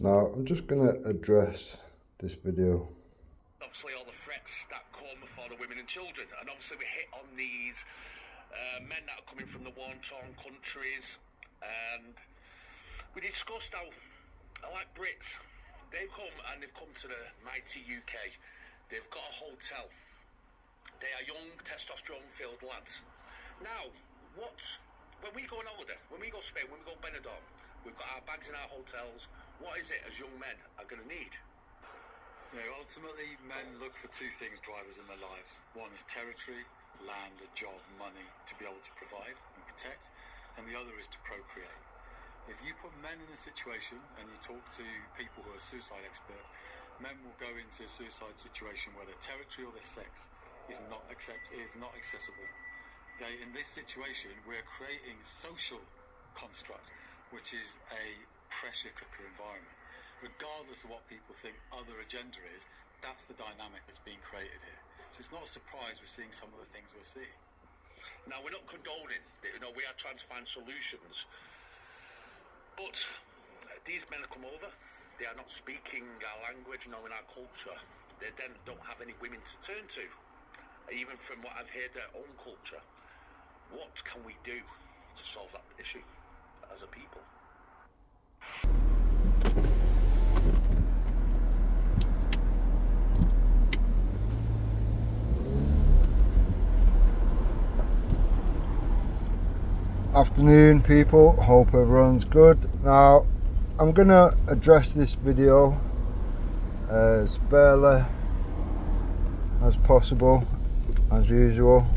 Now, I'm just going to address this video. Obviously, all the threats that come for the women and children, and obviously we hit on these men that are coming from the war-torn countries, and we discussed how, like Brits, they've come to the mighty UK. They've got a hotel. They are young, testosterone-filled lads. Now, when we go on holiday, when we go Spain, when we go Benidorm, we've got our bags in our hotels. What is it as young men are going to need? Ultimately, men look for two things drivers in their lives. One is territory, land, a job, money to be able to provide and protect, and the other is to procreate. If you put men in a situation and you talk to people who are suicide experts, men will go into a suicide situation where their territory or their sex is not accessible. In this situation, we're creating a social construct, which is a pressure cooker environment. Regardless of what people think other agenda is, that's the dynamic that's being created here. So it's not a surprise we're seeing some of the things we're seeing. Now, we're not condoning, we are trying to find solutions. But these men come over, they are not speaking our language, knowing our culture. They then don't have any women to turn to, even from what I've heard their own culture. What can we do to solve that issue as a people? Afternoon people, hope everyone's good. Now, I'm gonna address this video as fairly as possible, as usual.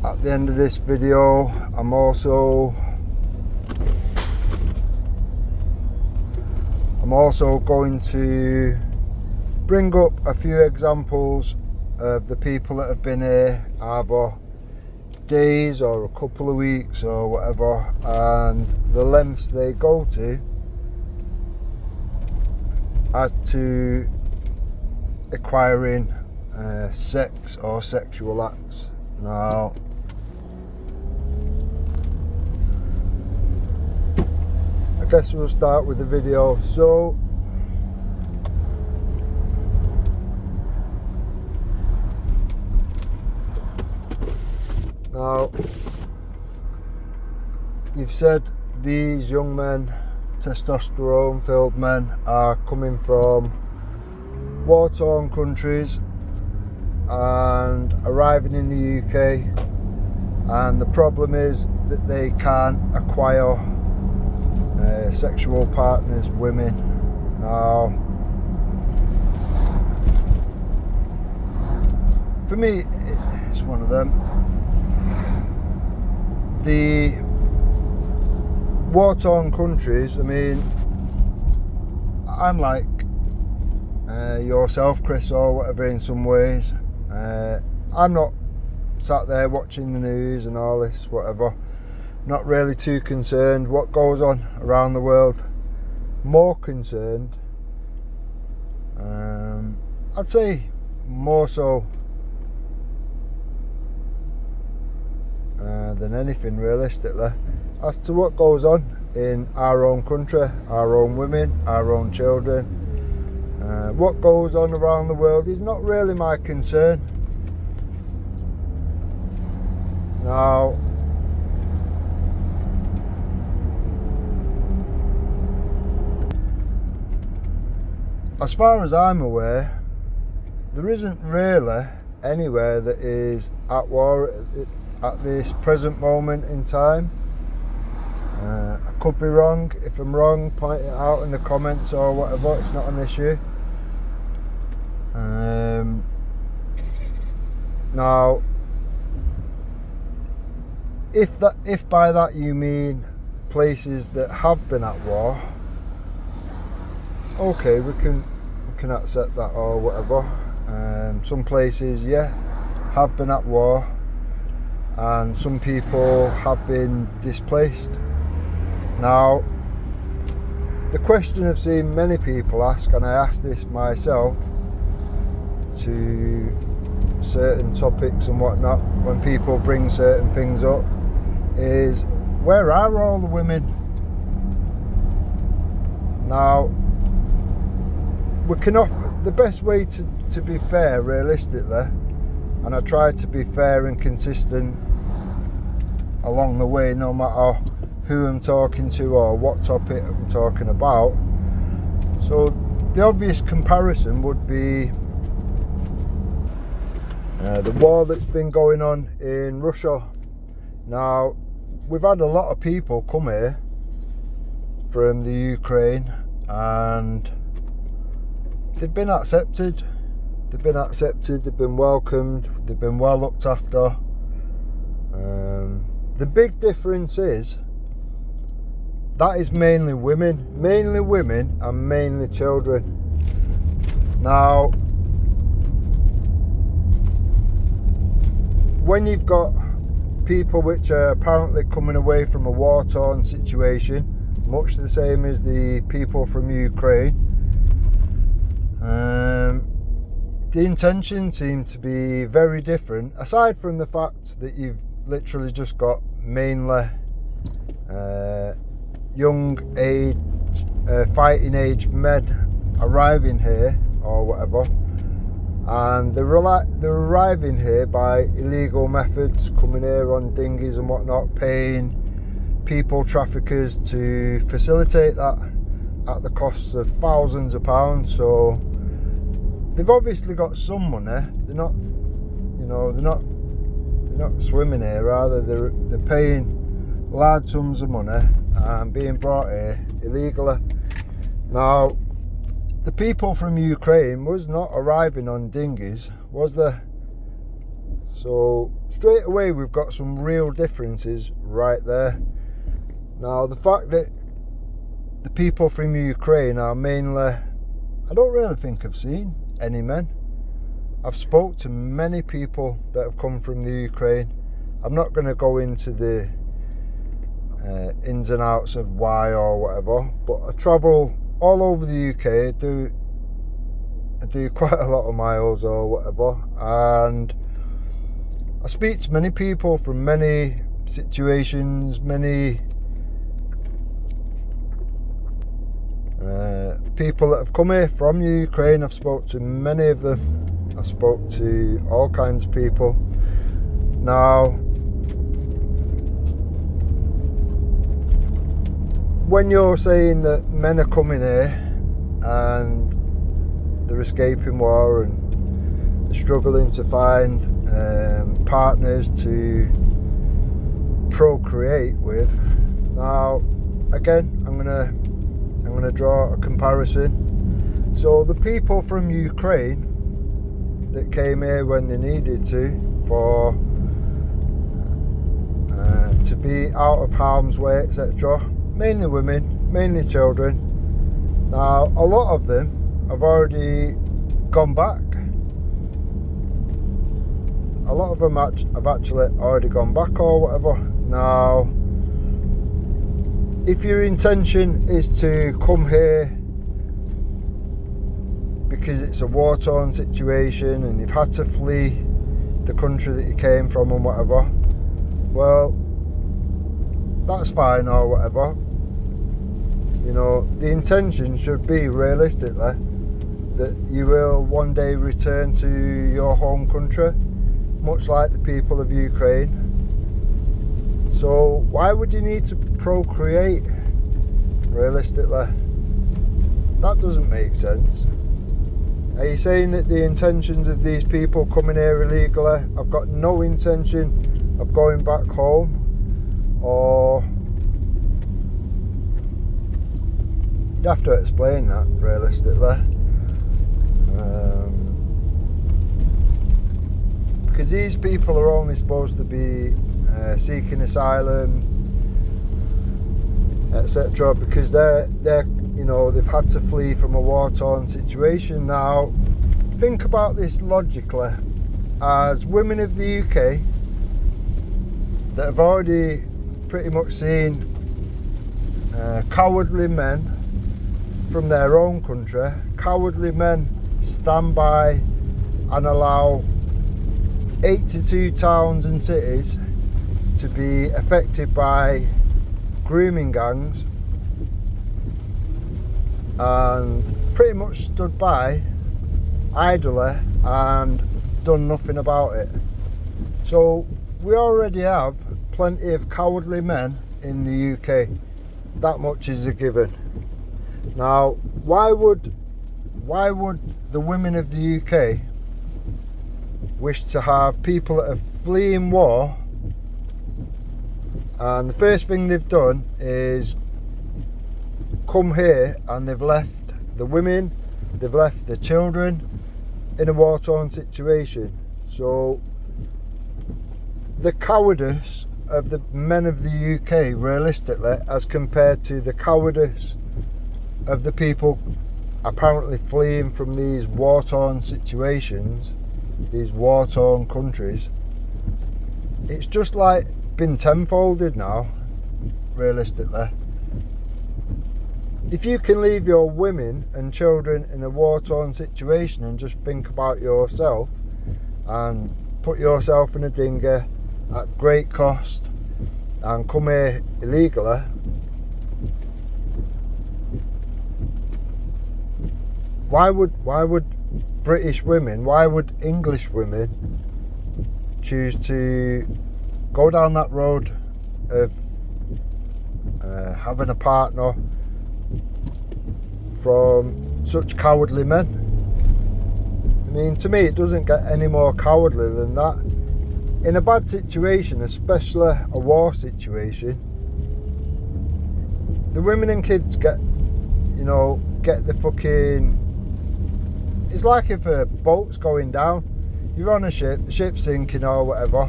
At the end of this video, I'm also going to bring up a few examples of the people that have been here either days or a couple of weeks or whatever, and the lengths they go to as to acquiring sex or sexual acts. Now, I guess we'll start with the video. So now, you've said these young men, testosterone filled men, are coming from war-torn countries and arriving in the UK, and the problem is that they can't acquire sexual partners, women. Now, for me, it's one of them. The war-torn countries, I mean, I'm like yourself, Chris, or whatever, in some ways. I'm not sat there watching the news and all this, whatever. Not really too concerned what goes on around the world. More concerned, I'd say more so than anything, realistically, as to what goes on in our own country, our own women, our own children. What goes on around the world is not really my concern. Now, as far as I'm aware, there isn't really anywhere that is at war at this present moment in time. I could be wrong. If I'm wrong, point it out in the comments or whatever. It's not an issue. Now, if by that you mean places that have been at war, okay, we can accept that or whatever. Some places, yeah, have been at war, and some people have been displaced. Now, the question I've seen many people ask, and I ask this myself to certain topics and whatnot, when people bring certain things up, is where are all the women Now, we can offer the best way to be fair, realistically, and I try to be fair and consistent along the way, no matter who I'm talking to or what topic I'm talking about. So the obvious comparison would be the war that's been going on in Russia. Now, we've had a lot of people come here from the Ukraine, and they've been accepted. They've been welcomed, they've been well looked after. The big difference is that is mainly women and mainly children. Now, when you've got people which are apparently coming away from a war-torn situation, much the same as the people from Ukraine, the intention seems to be very different, aside from the fact that you've literally just got mainly young age, fighting age men arriving here or whatever, and they're arriving here by illegal methods, coming here on dinghies and whatnot, paying people traffickers to facilitate that at the costs of thousands of pounds. So they've obviously got some money. They're not swimming here, rather they're paying large sums of money and being brought here illegally. Now, the people from Ukraine was not arriving on dinghies, was there? So straight away we've got some real differences right there. Now, the fact that the people from Ukraine are mainly, I don't really think I've seen any men. I've spoke to many people that have come from the Ukraine. I'm not going to go into the ins and outs of why or whatever, but I travel all over the UK. I do quite a lot of miles or whatever, and I speak to many people from many situations, many people that have come here from Ukraine. I've spoke to many of them. I've spoke to all kinds of people. Now, when you're saying that men are coming here and they're escaping war and they're struggling to find partners to procreate with, now again I'm gonna draw a comparison. So the people from Ukraine that came here when they needed to be out of harm's way, etc., mainly women, mainly children. Now, a lot of them have already gone back. A lot of them have actually already gone back or whatever. Now, if your intention is to come here because it's a war-torn situation and you've had to flee the country that you came from and whatever, well, that's fine or whatever. You know, the intention should be realistically that you will one day return to your home country, much like the people of Ukraine. So why would you need to procreate realistically? That doesn't make sense. Are you saying that the intentions of these people coming here illegally have got no intention of going back home? Or you'd have to explain that realistically, because these people are only supposed to be seeking asylum, etc., because they're they've had to flee from a war-torn situation. Now, think about this logically, as women of the UK that have already pretty much seen cowardly men from their own country, cowardly men stand by and allow 82 towns and cities to be affected by grooming gangs. and pretty much stood by idly and done nothing about it. So we already have plenty of cowardly men in the UK. That much is a given. Now, why would the women of the UK wish to have people that are fleeing war, and the first thing they've done is come here and they've left the women, they've left the children in a war-torn situation? So the cowardice of the men of the UK, realistically, as compared to the cowardice of the people apparently fleeing from these war-torn situations, these war-torn countries, it's just like been tenfolded now, realistically. If you can leave your women and children in a war-torn situation and just think about yourself and put yourself in a dinghy at great cost and come here illegally, why would British women, why would English women choose to go down that road of having a partner from such cowardly men? I mean, to me, it doesn't get any more cowardly than that. In a bad situation, especially a war situation, the women and kids get the fucking... It's like if a boat's going down, you're on a ship, the ship's sinking or whatever.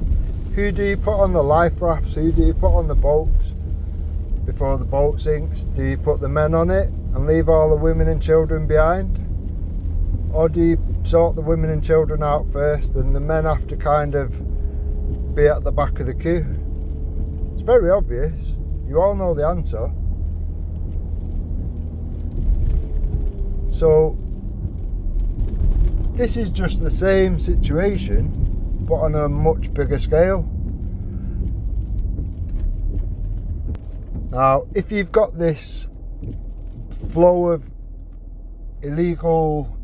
Who do you put on the life rafts? Who do you put on the boats before the boat sinks? Do you put the men on it and leave all the women and children behind? Or do you sort the women and children out first and the men have to kind of be at the back of the queue? It's very obvious. You all know the answer. So this is just the same situation, but on a much bigger scale. Now, if you've got this flow of illegal,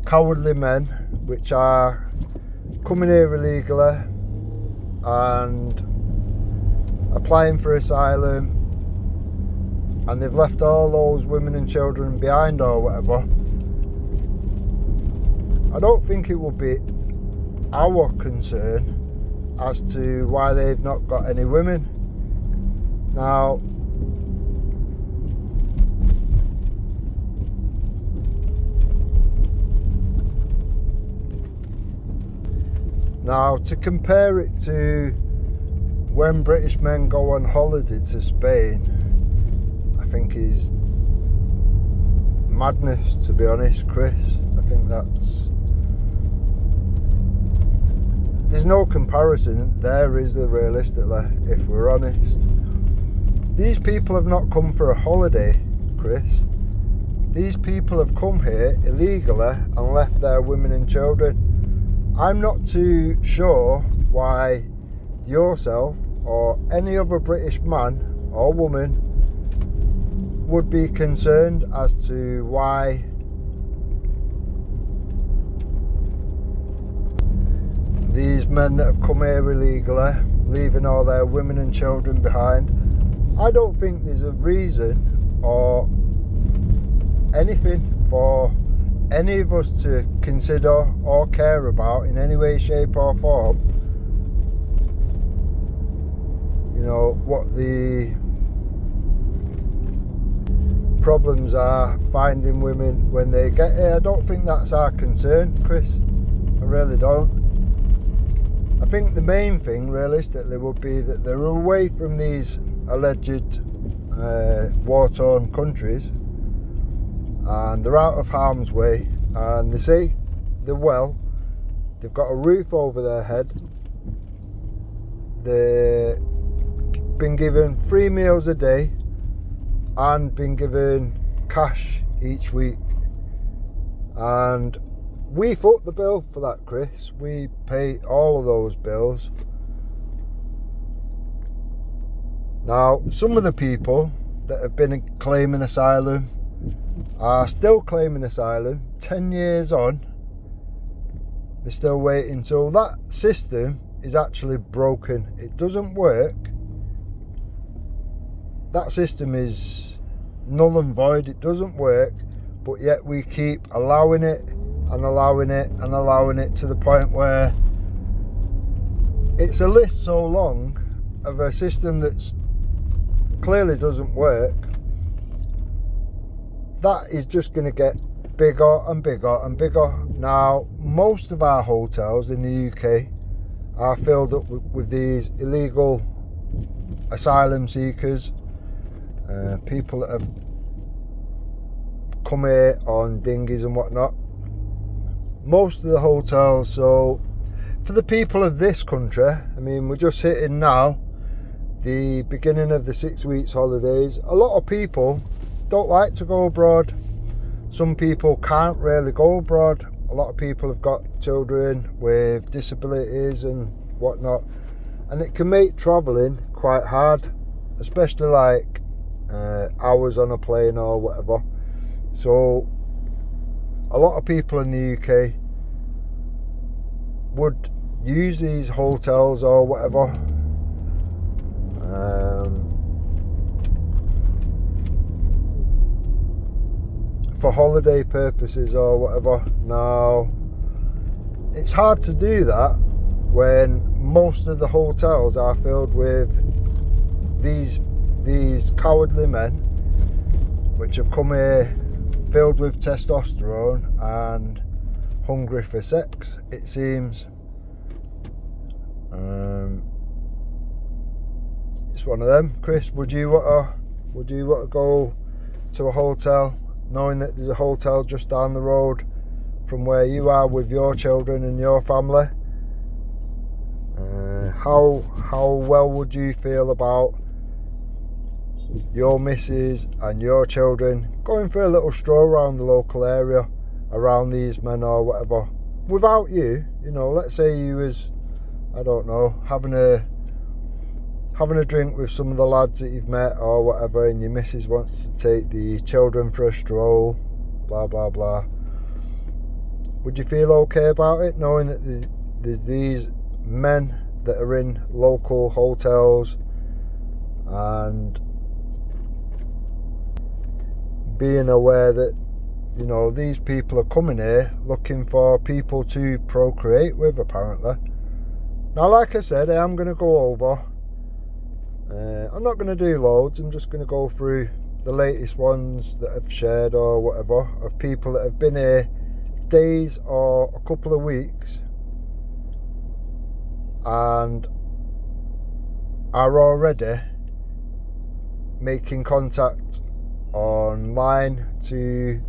cowardly men which are coming here illegally and applying for asylum, and they've left all those women and children behind or whatever, I don't think it will be our concern as to why they've not got any women. Now, to compare it to when British men go on holiday to Spain, I think is madness, to be honest, Chris. I think there's no comparison there, is there, realistically, if we're honest. These people have not come for a holiday, Chris. These people have come here illegally and left their women and children. I'm not too sure why yourself or any other British man or woman would be concerned as to why these men that have come here illegally, leaving all their women and children behind. I don't think there's a reason or anything for any of us to consider or care about in any way, shape or form, what the problems are finding women when they get here. I don't think that's our concern, Chris. I really don't. I think the main thing, realistically, would be that they're away from these alleged war-torn countries, and they're out of harm's way, and they're safe, they're well, they've got a roof over their head, they've been given 3 meals a day and been given cash each week. And we foot the bill for that, Chris. We pay all of those bills. Now, some of the people that have been claiming asylum are still claiming asylum 10 years on. They're still waiting. So that system is actually broken. It doesn't work. That system is null and void. It doesn't work, but yet we keep allowing it and allowing it and allowing it to the point where it's a list so long of a system that's clearly doesn't work. That is just going to get bigger and bigger and bigger. Now, most of our hotels in the UK are filled up with these illegal asylum seekers, people that have come here on dinghies and whatnot. Most of the hotels, so for the people of this country, I mean, we're just hitting now the beginning of the 6 weeks holidays. A lot of people don't like to go abroad. Some people can't really go abroad. A lot of people have got children with disabilities and whatnot, and it can make travelling quite hard, especially like hours on a plane or whatever. So a lot of people in the UK would use these hotels or whatever for holiday purposes or whatever. Now, it's hard to do that when most of the hotels are filled with these cowardly men which have come here filled with testosterone and hungry for sex, it seems. It's one of them. Chris, would you want to go to a hotel knowing that there's a hotel just down the road from where you are with your children and your family? How well would you feel about your missus and your children going for a little stroll around the local area around these men or whatever without you? You know, let's say you was, I don't know, having a drink with some of the lads that you've met or whatever, and your missus wants to take the children for a stroll, blah blah blah. Would you feel okay about it, knowing that there's these men that are in local hotels and being aware that, you know, these people are coming here looking for people to procreate with, apparently? Now, like I said, I am going to go over. I'm not going to do loads. I'm just going to go through the latest ones that I've shared or whatever of people that have been here days or a couple of weeks and are already making contact online to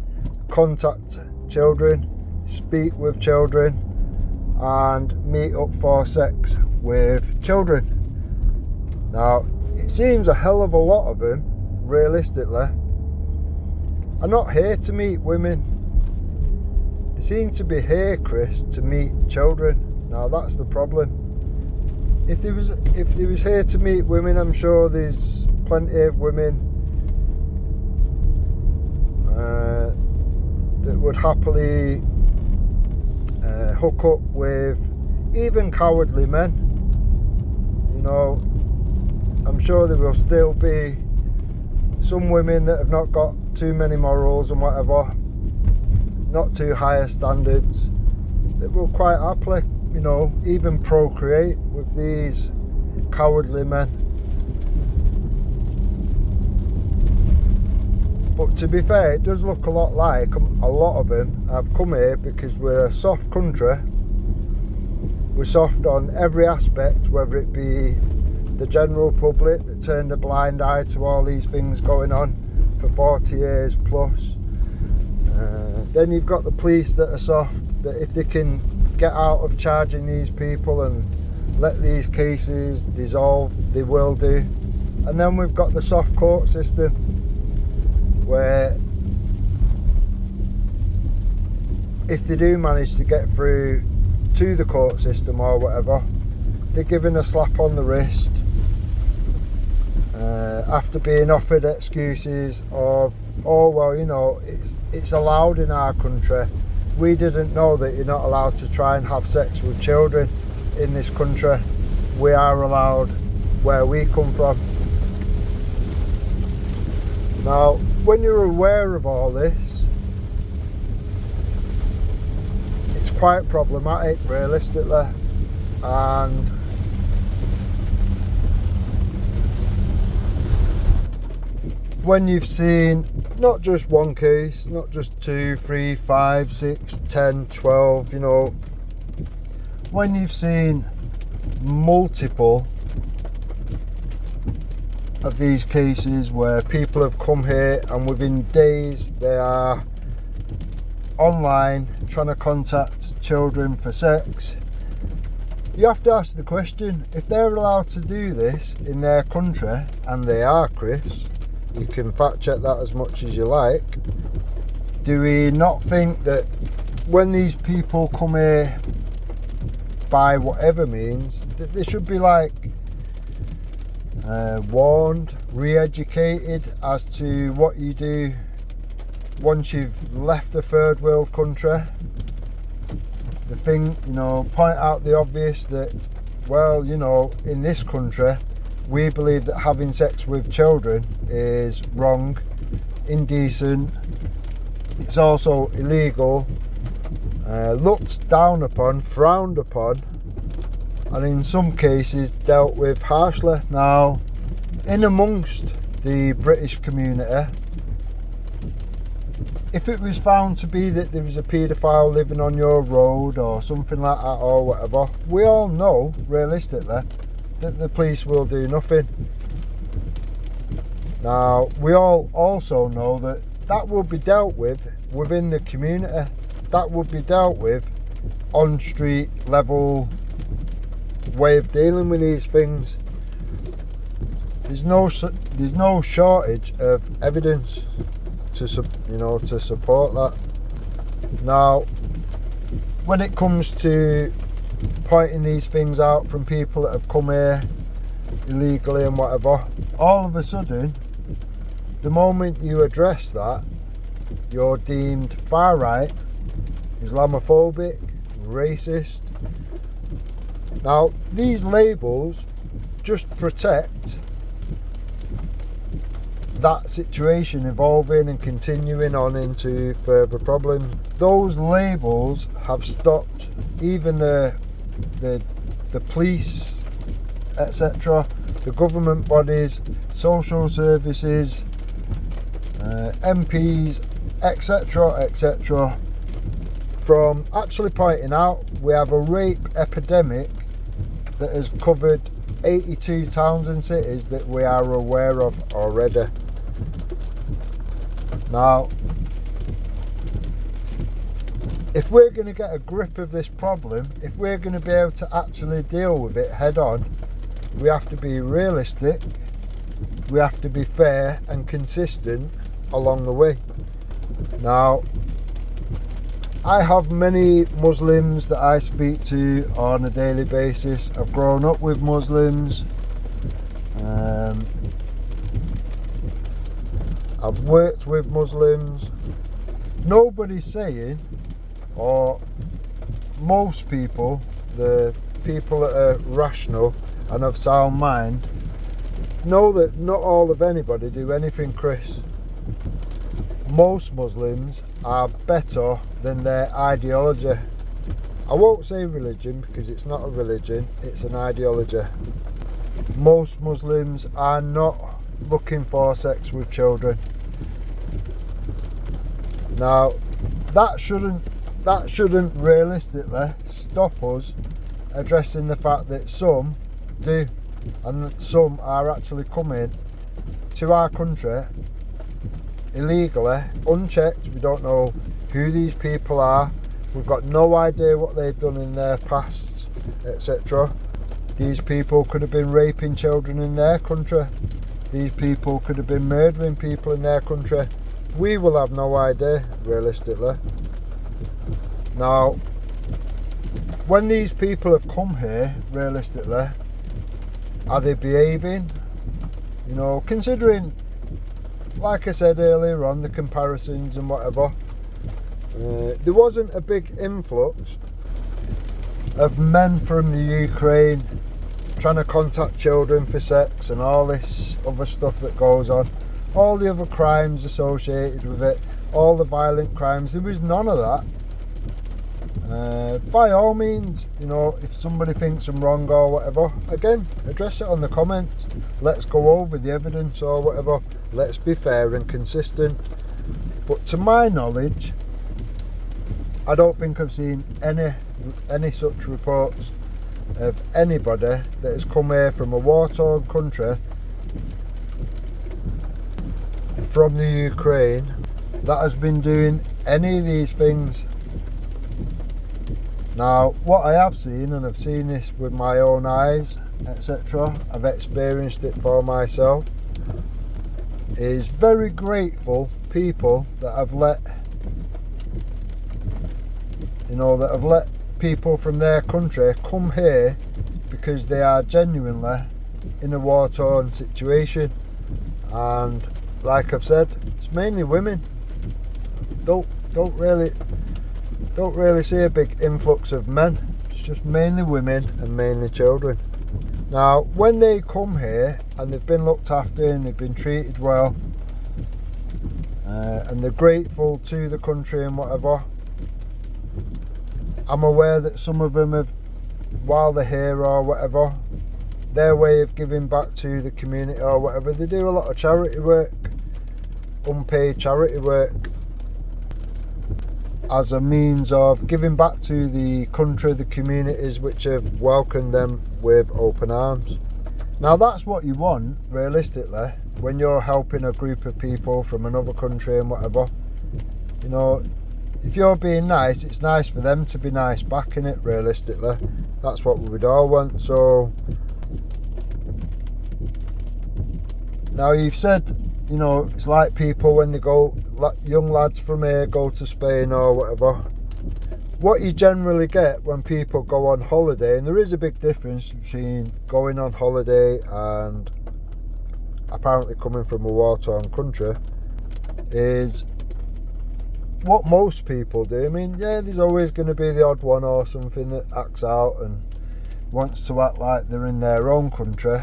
contact children, speak with children, and meet up for sex with children. Now, it seems a hell of a lot of them, realistically, are not here to meet women. They seem to be here, Chris, to meet children. Now, that's the problem. If they was here to meet women, I'm sure there's plenty of women that would happily hook up with even cowardly men. You know, I'm sure there will still be some women that have not got too many morals and whatever, not too high standards, that will quite happily, you know, even procreate with these cowardly men. But to be fair, it does look a lot like a lot of them have come here because we're a soft country. We're soft on every aspect, whether it be the general public that turned a blind eye to all these things going on for 40 years plus. Then you've got the police that are soft, that if they can get out of charging these people and let these cases dissolve, they will do. And then we've got the soft court system, where if they do manage to get through to the court system or whatever, they're given a slap on the wrist, after being offered excuses of, oh well, you know, it's allowed in our country. We didn't know that you're not allowed to try and have sex with children in this country. We are allowed where we come from. Now, when you're aware of all this, it's quite problematic realistically, and when you've seen not just one case, not just 2, 3, 5, 6, 10, 12, you know, when you've seen multiple of these cases where people have come here and within days they are online trying to contact children for sex, you have to ask the question, if they're allowed to do this in their country, and they are, Chris, you can fact check that as much as you like, do we not think that when these people come here by whatever means, that they should be like warned, re-educated as to what you do once you've left the third world country? The thing, you know, point out the obvious that, well, you know, in this country we believe that having sex with children is wrong, indecent, it's also illegal, looked down upon, frowned upon, and in some cases dealt with harshly. Now, in amongst the British community, if it was found to be that there was a paedophile living on your road or something like that or whatever, we all know realistically that the police will do nothing. Now, we all also know that that will be dealt with within the community. That would be dealt with on street level way of dealing with these things. There's no shortage of evidence to support that. Now, when it comes to pointing these things out from people that have come here illegally and whatever, all of a sudden, the moment you address that, you're deemed far right, Islamophobic, racist. Now, these labels just protect that situation evolving and continuing on into further problems. Those labels have stopped even the police, etc., the government bodies, social services, MPs, etc., from actually pointing out we have a rape epidemic that has covered 82 towns and cities that we are aware of already. Now, if we're going to get a grip of this problem, if we're going to be able to actually deal with it head on, we have to be realistic, we have to be fair and consistent along the way. Now, I have many Muslims that I speak to on a daily basis. I've grown up with Muslims. I've worked with Muslims. Nobody's saying, or most people, the people that are rational and of sound mind, know that not all of anybody do anything, Chris. Most Muslims are better than their ideology. I won't say religion because it's not a religion, it's an ideology. Most Muslims are not looking for sex with children. Now, that shouldn't realistically stop us addressing the fact that some do, and that some are actually coming to our country illegally, unchecked. We don't know who these people are. We've got no idea what they've done in their past, etc. These people could have been raping children in their country. These people could have been murdering people in their country. We will have no idea, realistically. Now, when these people have come here, realistically, are they behaving? You know, considering, like I said earlier on, the comparisons and whatever, there wasn't a big influx of men from the Ukraine trying to contact children for sex and all this other stuff that goes on, all the other crimes associated with it, all the violent crimes. There was none of that. By all means, you know, if somebody thinks I'm wrong or whatever, again, address it on the comments. Let's go over the evidence or whatever. Let's be fair and consistent. But to my knowledge, I don't think I've seen any such reports of anybody that has come here from a war-torn country from the Ukraine that has been doing any of these things. Now, what I have seen, and I've seen this with my own eyes, etc., I've experienced it for myself, is very grateful people that have let, you know, that have let people from their country come here because they are genuinely in a war-torn situation. And like I've said, it's mainly women. Don't really see a big influx of men. It's just mainly women and mainly children. Now, when they come here and they've been looked after and they've been treated well, and they're grateful to the country and whatever, I'm aware that some of them have, while they're here or whatever, their way of giving back to the community or whatever, they do a lot of charity work, unpaid charity work, as a means of giving back to the country, the communities which have welcomed them with open arms. Now, that's what you want, realistically, when you're helping a group of people from another country and whatever. You know, if you're being nice, it's nice for them to be nice back, in it, realistically. That's what we would all want. So, now you've said, you know, it's like people when they go, young lads from here go to Spain or whatever. What you generally get when people go on holiday, and there is a big difference between going on holiday and apparently coming from a war-torn country, is what most people do. I mean, yeah, there's always going to be the odd one or something that acts out and wants to act like they're in their own country,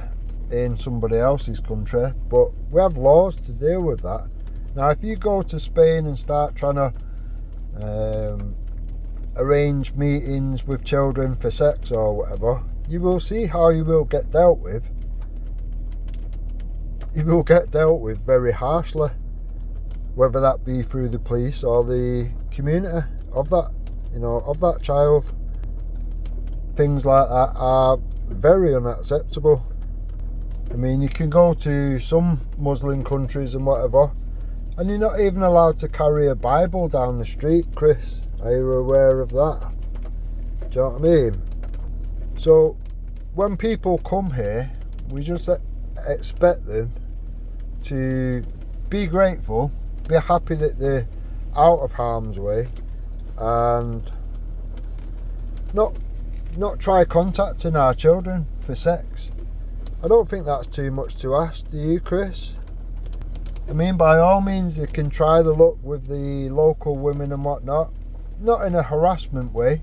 in somebody else's country, but we have laws to deal with that. Now, if you go to Spain and start trying to arrange meetings with children for sex or whatever, you will see how you will get dealt with. You will get dealt with very harshly, whether that be through the police or the community of that, you know, of that child. Things like that are very unacceptable. I mean, you can go to some Muslim countries and whatever, and you're not even allowed to carry a Bible down the street, Chris. Are you aware of that? Do you know what I mean? So, when people come here, we just expect them to be grateful, be happy that they're out of harm's way, and not try contacting our children for sex. I don't think that's too much to ask, do you, Chris? I mean, by all means, you can try the luck with the local women and whatnot, not in a harassment way.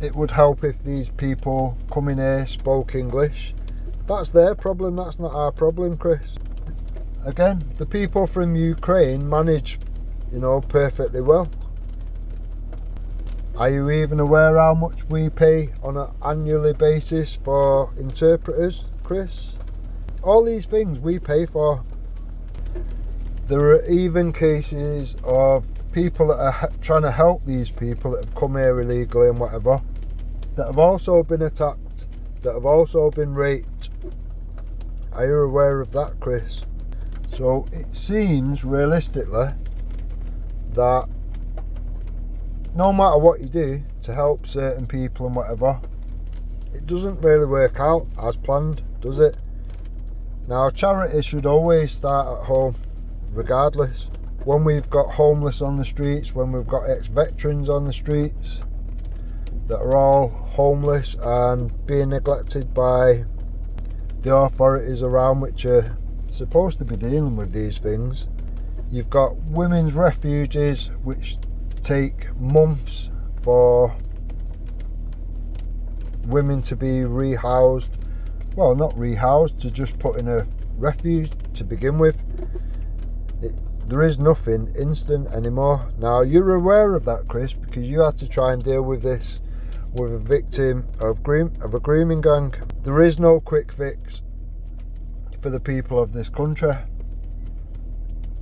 It would help if these people coming here spoke English. That's their problem, that's not our problem, Chris. Again, the people from Ukraine manage, you know, perfectly well. Are you even aware how much we pay on an annually basis for interpreters, Chris? All these things we pay for. There are even cases of people that are trying to help these people that have come here illegally and whatever, that have also been attacked, that have also been raped. Are you aware of that, Chris? So it seems realistically that no matter what you do to help certain people and whatever, it doesn't really work out as planned, does it? Now, charity should always start at home, regardless. When we've got homeless on the streets, when we've got ex-veterans on the streets, that are all homeless and being neglected by the authorities around, which are supposed to be dealing with these things. You've got women's refuges, which take months for women to be rehoused. Well, not rehoused, to just put in a refuge to begin with. There is nothing instant anymore. Now, you're aware of that, Chris, because you had to try and deal with this with a victim of a grooming gang. There is no quick fix for the people of this country,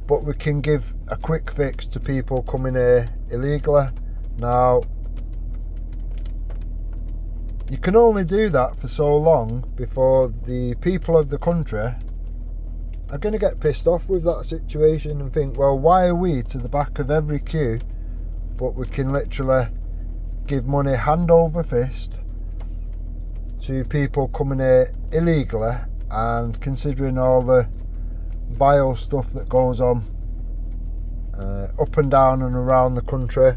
but we can give a quick fix to people coming here illegally. Now, you can only do that for so long before the people of the country are going to get pissed off with that situation and think, well, why are we to the back of every queue, but we can literally give money hand over fist to people coming here illegally, and considering all the vile stuff that goes on up and down and around the country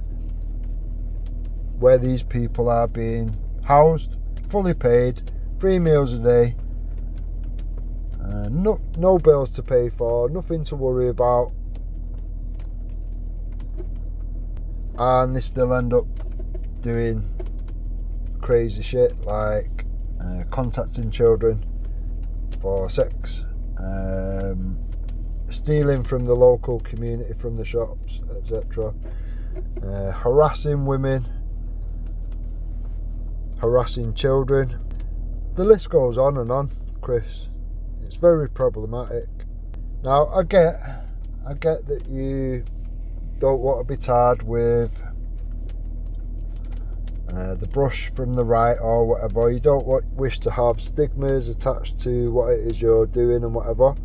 where these people are being housed, fully paid, 3 meals a day, no bills to pay for, nothing to worry about, and they still end up doing crazy shit like contacting children for sex, stealing from the local community, from the shops, etc., harassing women, harassing children. The list goes on and on, Chris. It's very problematic. Now, I get that you don't want to be tarred with the brush from the right or whatever. You don't wish to have stigmas attached to what it is you're doing and whatever.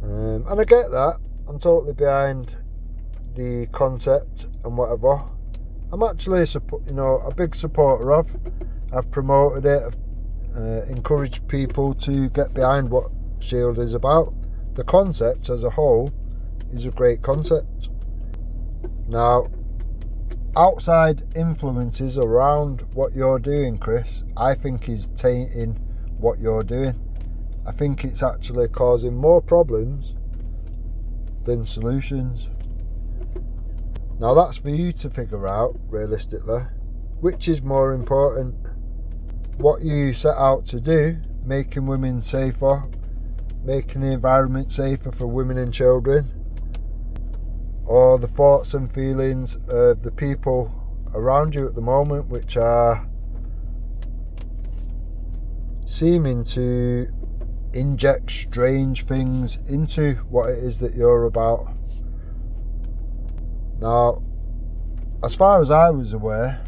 And I get that. I'm totally behind the concept and whatever. I'm actually a big supporter of. I've promoted it. I've encouraged people to get behind what Shield is about. The concept as a whole is a great concept. Now, outside influences around what you're doing, Chris, I think is tainting what you're doing. I think it's actually causing more problems than solutions. Now, that's for you to figure out, realistically, which is more important. What you set out to do, making women safer, making the environment safer for women and children, or the thoughts and feelings of the people around you at the moment, which are seeming to inject strange things into what it is that you're about. Now, as far as I was aware,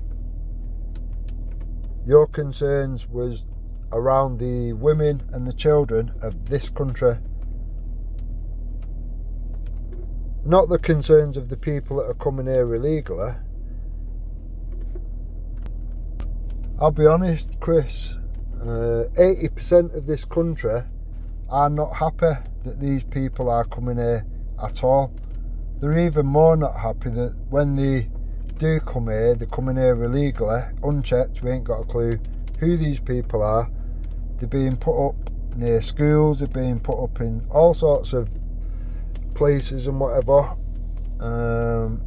your concerns was around the women and the children of this country, not the concerns of the people that are coming here illegally. I'll be honest, Chris, 80% of this country are not happy that these people are coming here at all. They're even more not happy that when they do come here, they're coming here illegally, unchecked. We ain't got a clue who these people are. They're being put up near schools, they're being put up in all sorts of places and whatever, to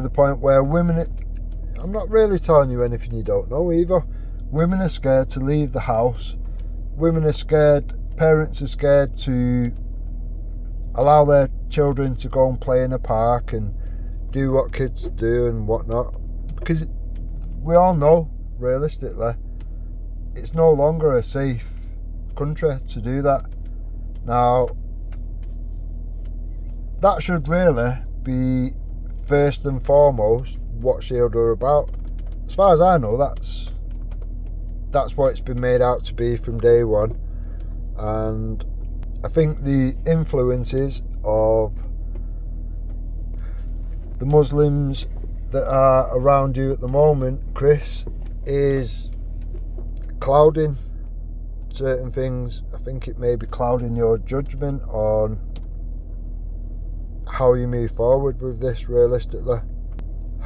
the point where women, I'm not really telling you anything you don't know either, women are scared to leave the house, women are scared, parents are scared to allow their children to go and play in a park and do what kids do and whatnot, because we all know, realistically, it's no longer a safe country to do that. Now, that should really be first and foremost what Shield are about. As far as I know, that's what it's been made out to be from day one. And I think the influences of the Muslims that are around you at the moment, Chris, is clouding certain things. I think it may be clouding your judgment on how you move forward with this realistically.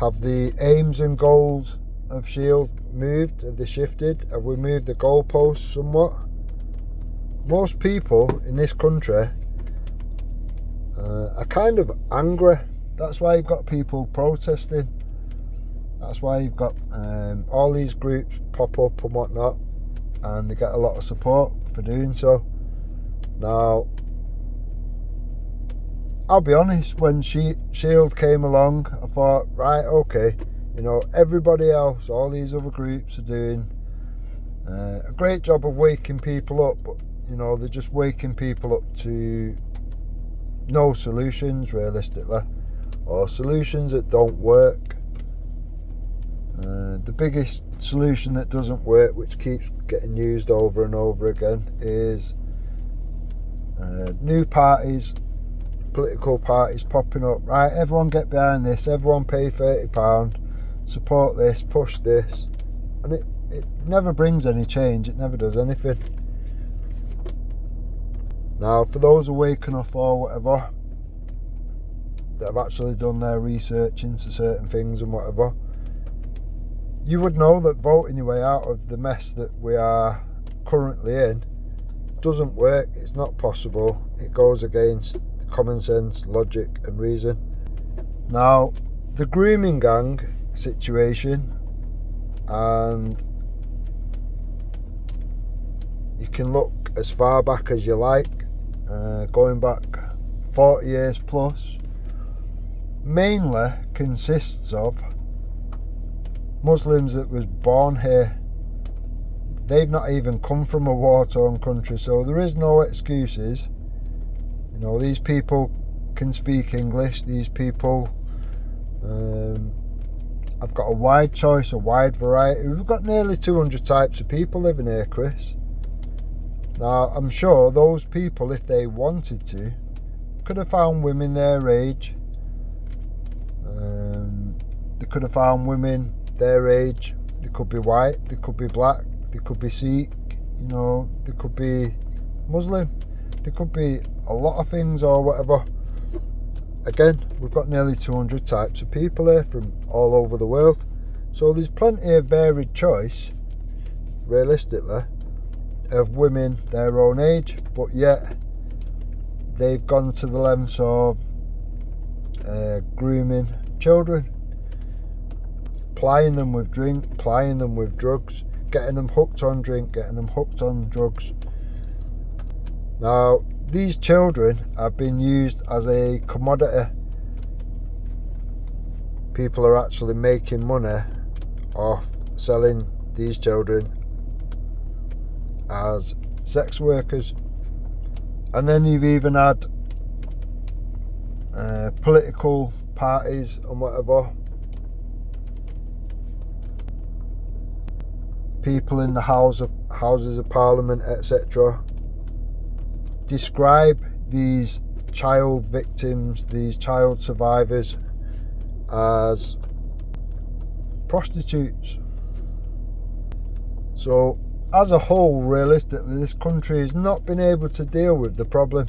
Have the aims and goals of Shield moved? Have they shifted? Have we moved the goalposts somewhat? Most people in this country are kind of angry. That's why you've got people protesting. That's why you've got all these groups pop up and whatnot, and they get a lot of support for doing so. Now, I'll be honest, when Shield came along, I thought, right, okay, you know, everybody else, all these other groups are doing a great job of waking people up, but, you know, they're just waking people up to no solutions, realistically, or solutions that don't work. The biggest solution that doesn't work, which keeps getting used over and over again, is new parties, political parties popping up. Right, everyone get behind this, everyone pay £30, support this, push this, and it never brings any change, it never does anything. Now, for those awake enough or whatever that have actually done their research into certain things and whatever, you would know that voting your way out of the mess that we are currently in doesn't work. It's not possible. It goes against common sense, logic and reason. Now, the grooming gang situation, and you can look as far back as you like, going back 40 years plus, mainly consists of Muslims that was born here. They've not even come from a war-torn country, so there is no excuses. You know, these people can speak English. These people have got a wide choice, a wide variety. We've got nearly 200 types of people living here, Chris. Now, I'm sure those people, if they wanted to, could have found women their age. They could have found women their age. They could be white, they could be black, they could be Sikh, you know, they could be Muslim, they could be a lot of things or whatever. Again, we've got nearly 200 types of people here from all over the world, so there's plenty of varied choice, realistically, of women their own age, but yet they've gone to the lengths of grooming children, plying them with drink, plying them with drugs, getting them hooked on drink, getting them hooked on drugs. Now, these children have been used as a commodity. People are actually making money off selling these children as sex workers. And then you've even had political parties and whatever, people in the houses of parliament, etc., describe these child victims, these child survivors, as prostitutes. So, as a whole, realistically, this country has not been able to deal with the problem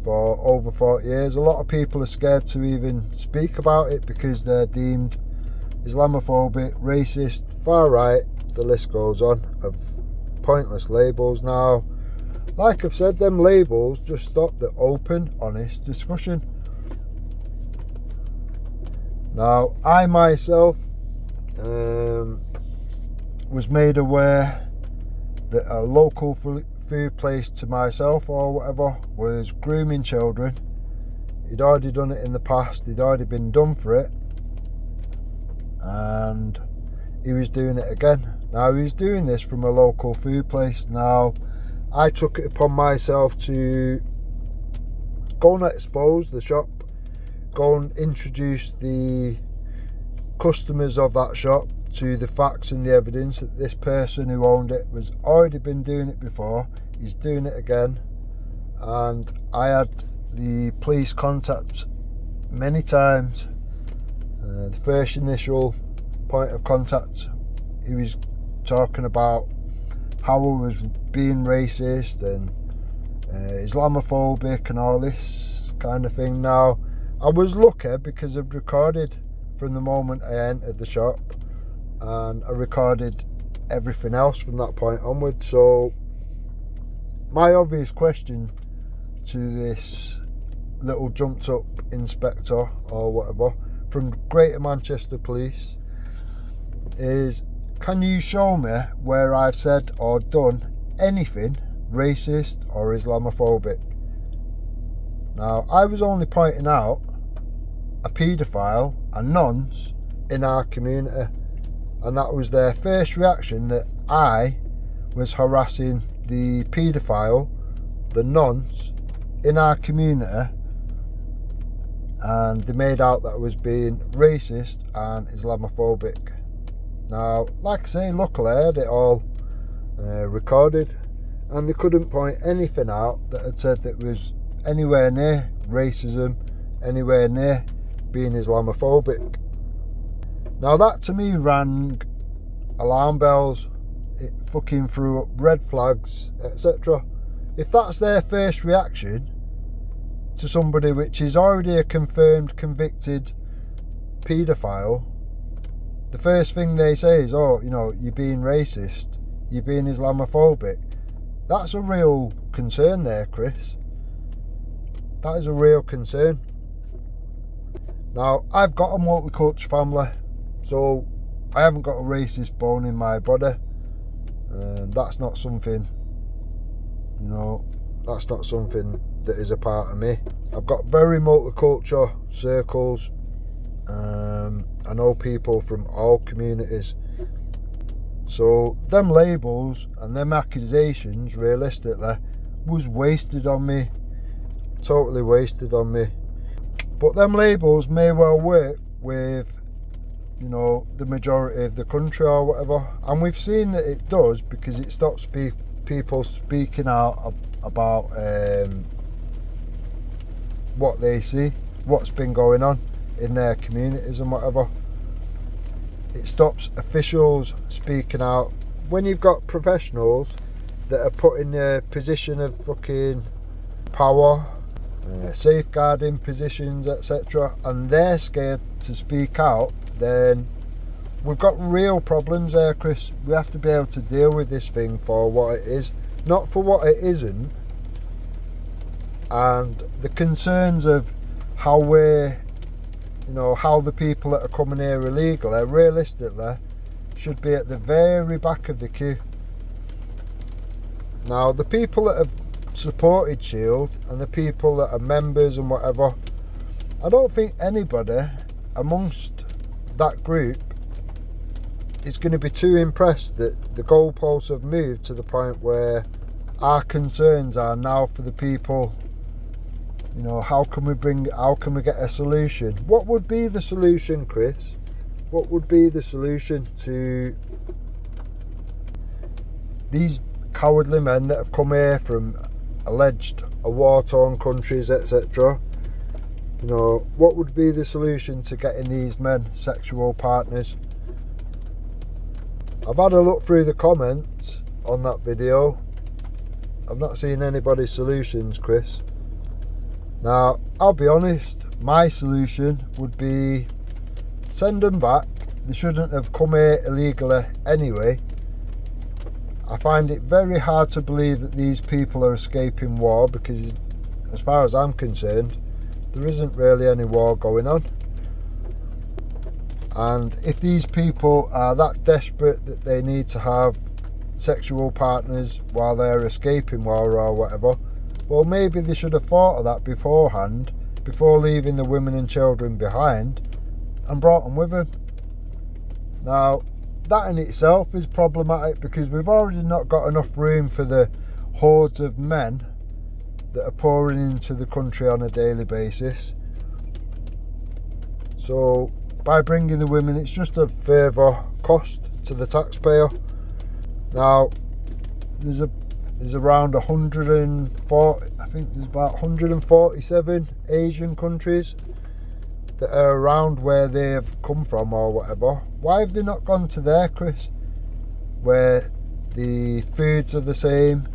for over 40 years. A lot of people are scared to even speak about it because they're deemed Islamophobic, racist, far right, the list goes on, of pointless labels. Now, like I've said, them labels just stop the open, honest discussion. Now, I myself was made aware that a local food place to myself or whatever was grooming children. He'd already done it in the past, he'd already been done for it, and he was doing it again. Now, he was doing this from a local food place. Now, I took it upon myself to go and expose the shop, go and introduce the customers of that shop to the facts and the evidence that this person who owned it was already been doing it before, he's doing it again. And I had the police contact many times. The first initial point of contact, he was talking about how I was being racist and Islamophobic and all this kind of thing. Now, I was lucky because I've recorded from the moment I entered the shop, and I recorded everything else from that point onwards. So my obvious question to this little jumped up inspector or whatever from Greater Manchester Police is, can you show me where I've said or done anything racist or Islamophobic? Now, I was only pointing out a paedophile and nonce in our community, and that was their first reaction, that I was harassing the paedophile, the nonce in our community, and they made out that I was being racist and Islamophobic. Now, like I say, luckily I had it all recorded, and they couldn't point anything out that had said that it was anywhere near racism, anywhere near being Islamophobic. Now that to me rang alarm bells. It fucking threw up red flags, etc. If that's their first reaction to somebody which is already a confirmed, convicted paedophile, the first thing they say is, oh, you know, you're being racist, you're being Islamophobic. That's a real concern there, Chris. That is a real concern. Now, I've got a multicultural family, so I haven't got a racist bone in my body. That's not something, you know, that's not something that is a part of me. I've got very multicultural circles. I know people from all communities. So them labels and them accusations, realistically, was wasted on me. Totally wasted on me. But them labels may well work with, you know, the majority of the country or whatever. And we've seen that it does, because it stops people speaking out about what they see, what's been going on in their communities and whatever. It stops officials speaking out. When you've got professionals that are put in a position of fucking power, safeguarding positions, etc., and they're scared to speak out, then we've got real problems there, Chris. We have to be able to deal with this thing for what it is, not for what it isn't. And the concerns of how we're, you know, how the people that are coming here illegally, realistically, should be at the very back of the queue. Now, the people that have supported Shield and the people that are members and whatever, I don't think anybody amongst that group is going to be too impressed that the goalposts have moved to the point where our concerns are now for the people. You know, how can we get a solution? What would be the solution, Chris? What would be the solution to these cowardly men that have come here from alleged war-torn countries, etc.? You know, what would be the solution to getting these men sexual partners? I've had a look through the comments on that video. I've not seen anybody's solutions, Chris. Now, I'll be honest, my solution would be send them back. They shouldn't have come here illegally anyway. I find it very hard to believe that these people are escaping war, because as far as I'm concerned, there isn't really any war going on. And if these people are that desperate that they need to have sexual partners while they're escaping war or whatever, well, maybe they should have thought of that beforehand, before leaving the women and children behind, and brought them with them. Now, that in itself is problematic, because we've already not got enough room for the hordes of men that are pouring into the country on a daily basis. So by bringing the women, it's just a further cost to the taxpayer. Now, there's around 140, I think there's about 147 Asian countries that are around where they've come from or whatever. Why have they not gone to there, Chris? Where the foods are the same,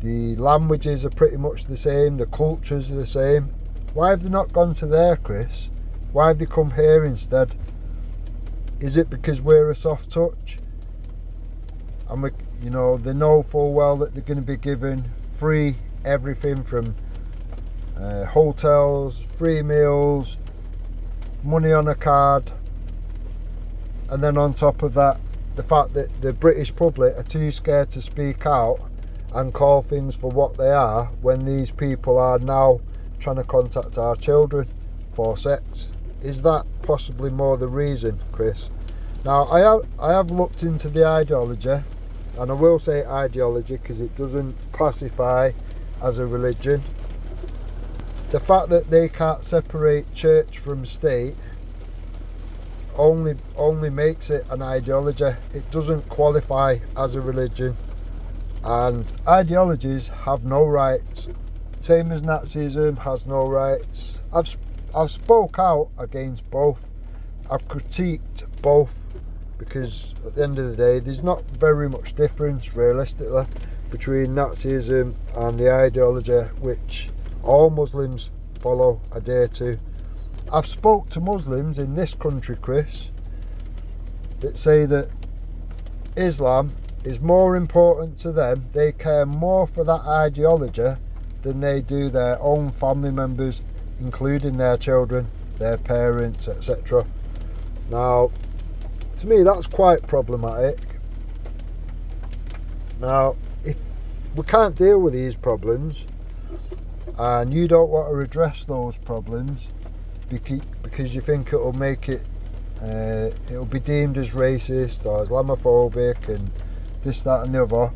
the languages are pretty much the same, the cultures are the same. Why have they not gone to there, Chris? Why have they come here instead? Is it because we're a soft touch? And they know full well that they're going to be given free everything from hotels, free meals, money on a card, and then on top of that, the fact that the British public are too scared to speak out and call things for what they are when these people are now trying to contact our children for sex. Is that possibly more the reason, Chris? Now, I have looked into the ideology, and I will say ideology because it doesn't classify as a religion. The fact that they can't separate church from state only makes it an ideology. It doesn't qualify as a religion, and ideologies have no rights, same as Nazism has no rights. I've spoke out against both. I've critiqued both, because at the end of the day there's not very much difference realistically between Nazism and the ideology which all Muslims follow, adhere to. I've spoke to Muslims in this country, Chris, that say that Islam is more important to them. They care more for that ideology than they do their own family members, including their children, their parents, etc. Now, to me, that's quite problematic. Now, if we can't deal with these problems and you don't want to address those problems because you think it'll make it, it'll be deemed as racist or Islamophobic and this, that and the other,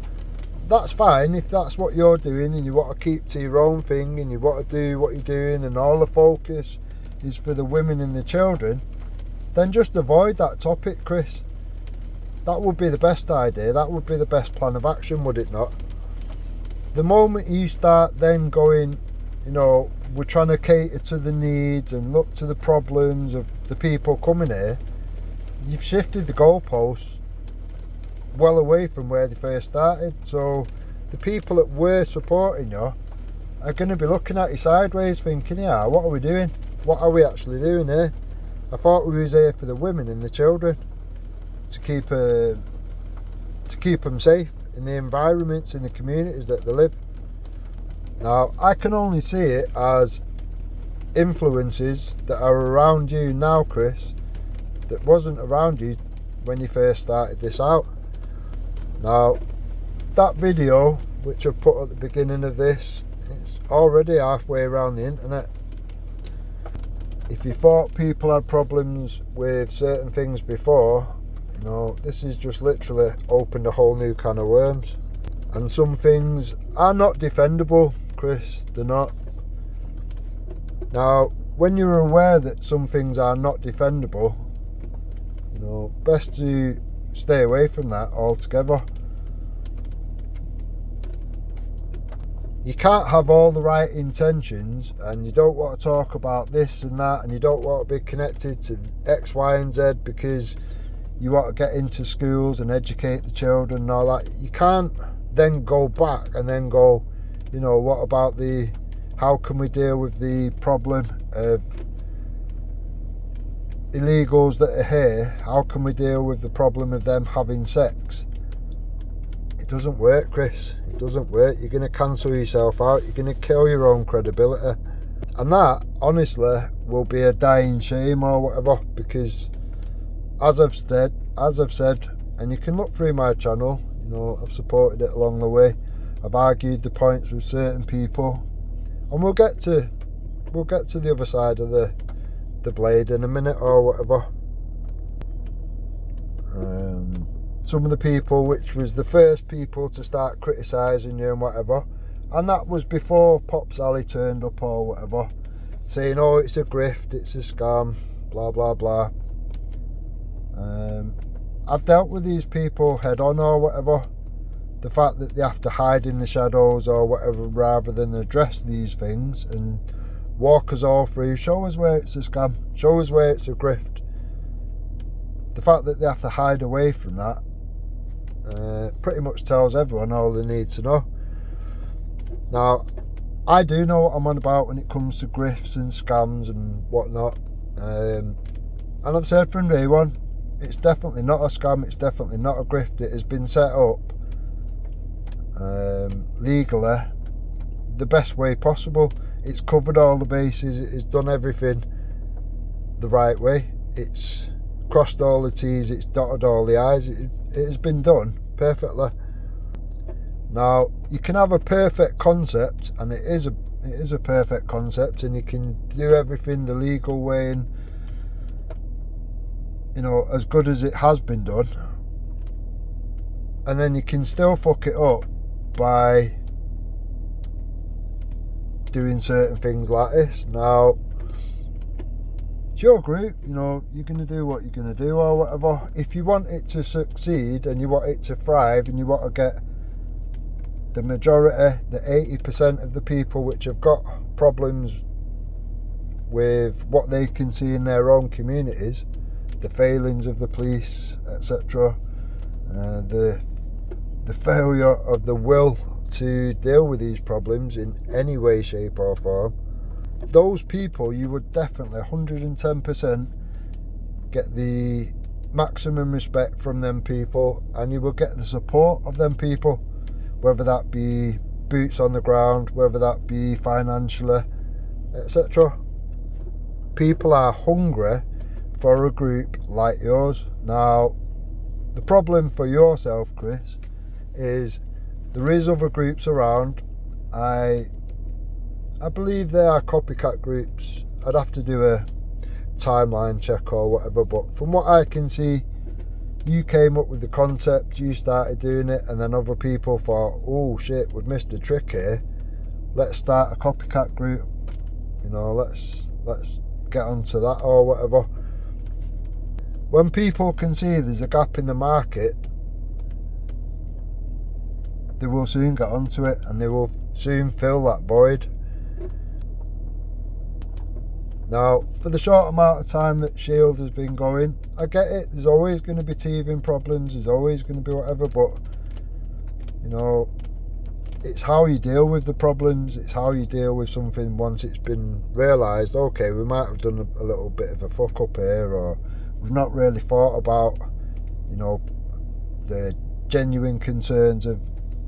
that's fine. If that's what you're doing and you want to keep to your own thing and you want to do what you're doing and all the focus is for the women and the children, then just avoid that topic, Chris. That would be the best idea. That would be the best plan of action, would it not? The moment you start then going, we're trying to cater to the needs and look to the problems of the people coming here, you've shifted the goalposts well away from where they first started. So the people that were supporting you are going to be looking at you sideways thinking, yeah, what are we doing? What are we actually doing here? I thought we was here for the women and the children, to keep them safe in the environments, in the communities that they live. Now, I can only see it as influences that are around you now, Chris, that wasn't around you when you first started this out. Now, that video which I put at the beginning of this, it's already halfway around the internet. If you thought people had problems with certain things before, this has just literally opened a whole new can of worms. And some things are not defendable, Chris, they're not. Now, when you're aware that some things are not defendable, best to stay away from that altogether. You can't have all the right intentions and you don't want to talk about this and that and you don't want to be connected to X, Y and Z because you want to get into schools and educate the children and all that. You can't then go back and then go, what about how can we deal with the problem of illegals that are here? How can we deal with the problem of them having sex? It doesn't work, Chris. It doesn't work. You're going to cancel yourself out. You're going to kill your own credibility. And that, honestly, will be a dying shame or whatever, because as I've said, and you can look through my channel, I've supported it along the way. I've argued the points with certain people. And we'll get to the other side of the blade in a minute or whatever. Some of the people which was the first people to start criticising you and whatever, and that was before Pop Sally turned up or whatever, saying, oh, it's a grift, it's a scam, blah blah blah. I've dealt with these people head on or whatever. The fact that they have to hide in the shadows or whatever rather than address these things and walk us all through, show us where it's a scam, show us where it's a grift. The fact that they have to hide away from that pretty much tells everyone all they need to know. Now, I do know what I'm on about when it comes to grifts and scams and whatnot. And I've said from day one, it's definitely not a scam, it's definitely not a grift. It has been set up legally the best way possible. It's covered all the bases, it's done everything the right way, it's crossed all the T's, it's dotted all the I's. It has been done perfectly. Now, you can have a perfect concept, and it is a perfect concept, and you can do everything the legal way and, you know, as good as it has been done, and then you can still fuck it up by doing certain things like this. Now, it's your group, you know, you're going to do what you're going to do or whatever. If you want it to succeed and you want it to thrive and you want to get the majority, the 80% of the people which have got problems with what they can see in their own communities, the failings of the police, etc., the failure of the will to deal with these problems in any way, shape or form, those people, you would definitely 110% get the maximum respect from them people, and you will get the support of them people, whether that be boots on the ground, whether that be financially, etc. People are hungry for a group like yours. Now, the problem for yourself, Chris, is there is other groups around. I believe they are copycat groups. I'd have to do a timeline check or whatever, but from what I can see, you came up with the concept, you started doing it, and then other people thought, oh shit, we've missed a trick here, let's start a copycat group, you know, let's get onto that or whatever. When people can see there's a gap in the market, they will soon get onto it, and they will soon fill that void. Now, for the short amount of time that Shield has been going, I get it, there's always going to be teething problems, there's always going to be whatever, but, you know, it's how you deal with the problems, it's how you deal with something once it's been realised, okay, we might have done a little bit of a fuck up here, or we've not really thought about, you know, the genuine concerns of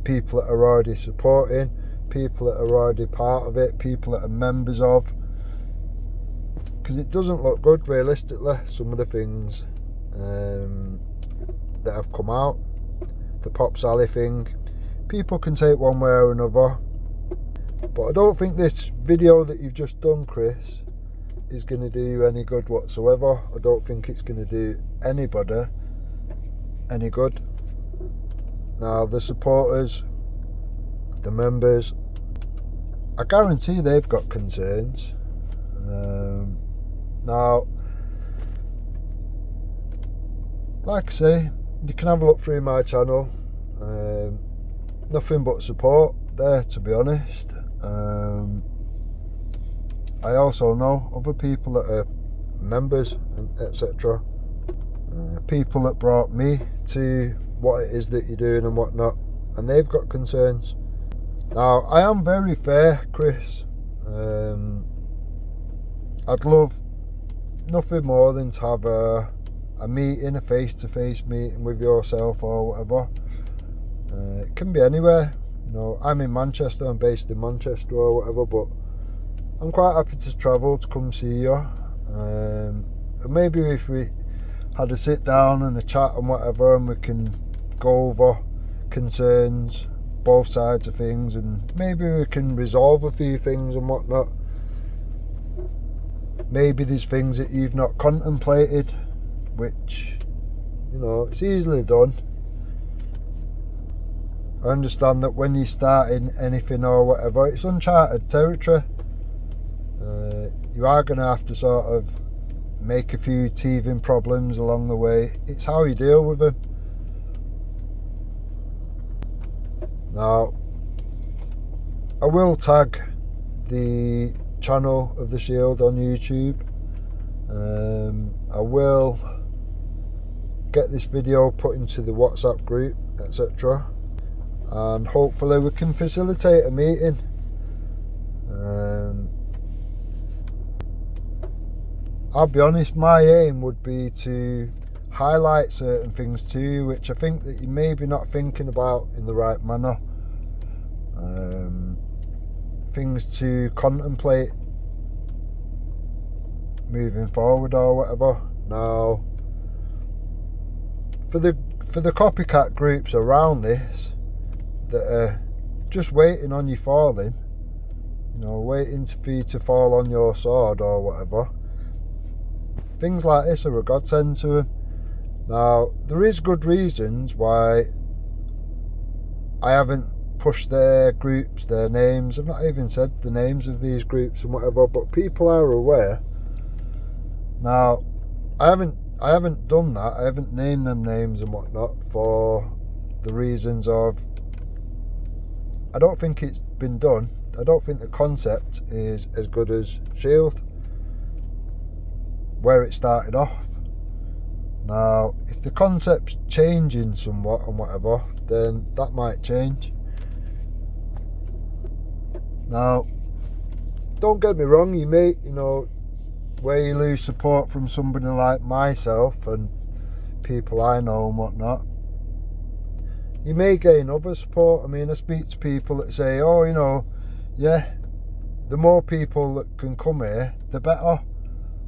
people that are already supporting, people that are already part of it, people that are members of, because it doesn't look good realistically, some of the things that have come out. The Pop Sally thing, people can take one way or another, but I don't think this video that you've just done, Chris, is going to do you any good whatsoever. I don't think it's going to do anybody any good. Now, the supporters, the members, I guarantee they've got concerns. Now, like I say, you can have a look through my channel. Nothing but support there, to be honest. I also know other people that are members, etc. People that brought me to what it is that you're doing and whatnot, and they've got concerns. Now, I am very fair, Chris. I'd love nothing more than to have a meeting, a face-to-face meeting with yourself or whatever. It can be anywhere. You know, I'm in Manchester, I'm based in Manchester or whatever, but I'm quite happy to travel to come see you. And maybe if we had a sit down and a chat and whatever, and we can go over concerns, both sides of things, and maybe we can resolve a few things and whatnot. Maybe there's things that you've not contemplated, which, you know, it's easily done. I understand that when you're starting anything or whatever, it's uncharted territory. You are going to have to sort of make a few teething problems along the way. It's how you deal with them. Now, I will tag the channel of the Shield on YouTube. I will get this video put into the WhatsApp group, etc., and hopefully we can facilitate a meeting. I'll be honest, my aim would be to highlight certain things to you which I think that you're maybe not thinking about in the right manner. Things to contemplate moving forward or whatever. Now, for the copycat groups around this that are just waiting on you falling, waiting for you to fall on your sword or whatever, things like this are a godsend to them. Now, there is good reasons why I haven't pushed their groups, their names. I've not even said the names of these groups and whatever, but people are aware. Now, I haven't done that. I haven't named them names and whatnot for the reasons of, I don't think it's been done. I don't think the concept is as good as Shield, where it started off. Now, if the concept's changing somewhat and whatever, then that might change. Now, don't get me wrong, you may, where you lose support from somebody like myself and people I know and whatnot, you may gain other support. I mean, I speak to people that say, yeah, the more people that can come here, the better.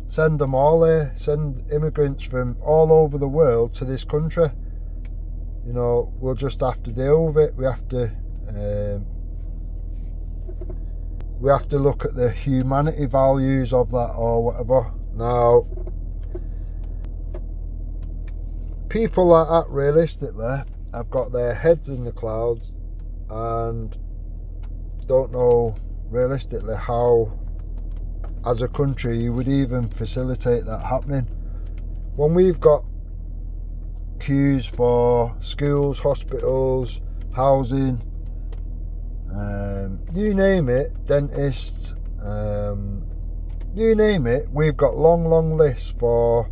Send them all here. Send immigrants from all over the world to this country. We'll just have to deal with it. We have to look at the humanity values of that or whatever. Now, people like that, realistically, have got their heads in the clouds and don't know realistically how, as a country, you would even facilitate that happening. When we've got queues for schools, hospitals, housing, you name it, dentists, you name it, we've got long lists for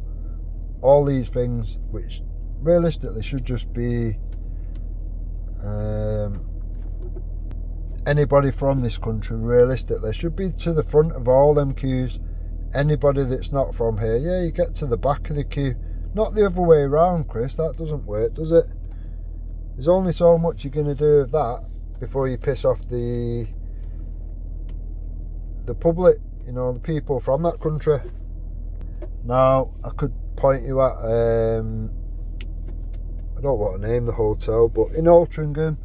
all these things, which realistically should just be anybody from this country realistically should be to the front of all them queues. Anybody that's not from here, yeah, you get to the back of the queue, not the other way around, Chris. That doesn't work, does it? There's only so much you're going to do with that before you piss off the public, the people from that country. Now, I could point you at I don't want to name the hotel, but in Altrincham,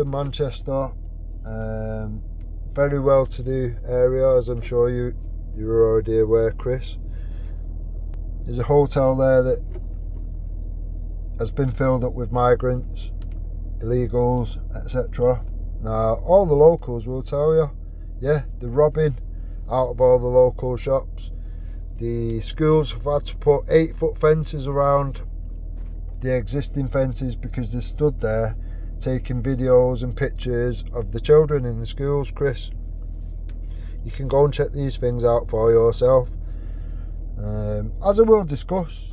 Manchester, very well-to-do area, as I'm sure you're already aware, Chris. There's a hotel there that has been filled up with migrants, illegals, etc. Now, all the locals will tell you, yeah, they're robbing out of all the local shops. The schools have had to put 8-foot fences around the existing fences because they stood there taking videos and pictures of the children in the schools, Chris. You can go and check these things out for yourself. As I will discuss,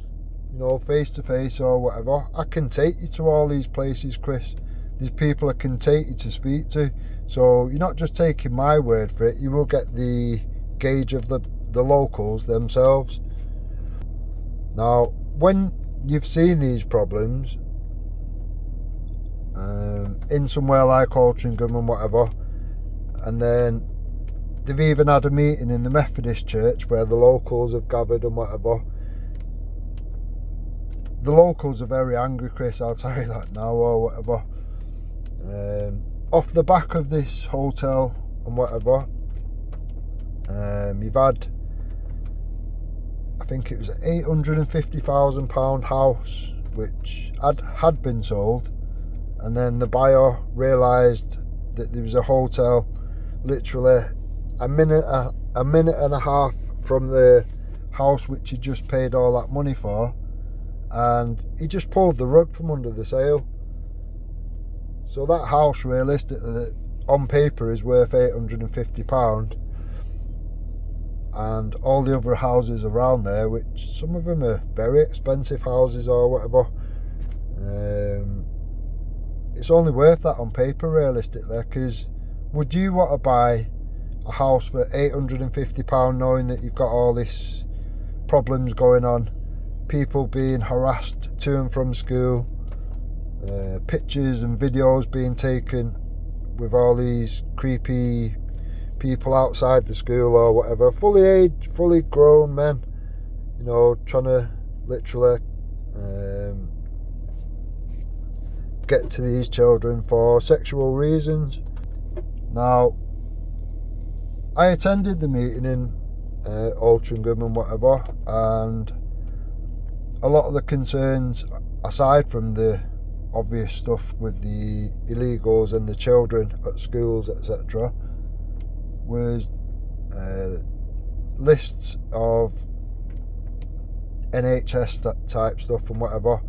face to face or whatever, I can take you to all these places, Chris. There's people I can take you to speak to. So you're not just taking my word for it, you will get the gauge of the locals themselves. Now, when you've seen these problems in somewhere like Altrincham and whatever, and then they've even had a meeting in the Methodist church where the locals have gathered and whatever. The locals are very angry, Chris, I'll tell you that now, or whatever. Off the back of this hotel and whatever, you've had, I think it was an £850,000 house which had been sold, and then the buyer realised that there was a hotel literally a minute and a half from the house which he just paid all that money for, and he just pulled the rug from under the sale. So that house, realistically, on paper is worth £850, and all the other houses around there, which some of them are very expensive houses or whatever, it's only worth that on paper, realistically. Because would you want to buy a house for £850 knowing that you've got all this problems going on people being harassed to and from school, pictures and videos being taken with all these creepy people outside the school or whatever, fully aged, fully grown men, you know, trying to literally get to these children for sexual reasons. Now, I attended the meeting in Altrincham and whatever, and a lot of the concerns, aside from the obvious stuff with the illegals and the children at schools, etc., was lists of NHS type stuff and whatever.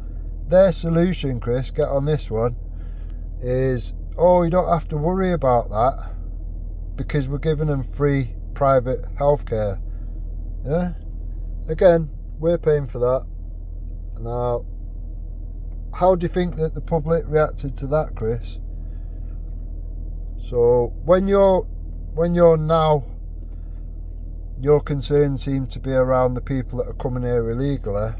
Their solution, Chris, get on this one, is, oh, you don't have to worry about that because we're giving them free private healthcare. Yeah? Again, we're paying for that. Now, how do you think that the public reacted to that, Chris? So when you're now, your concerns seem to be around the people that are coming here illegally,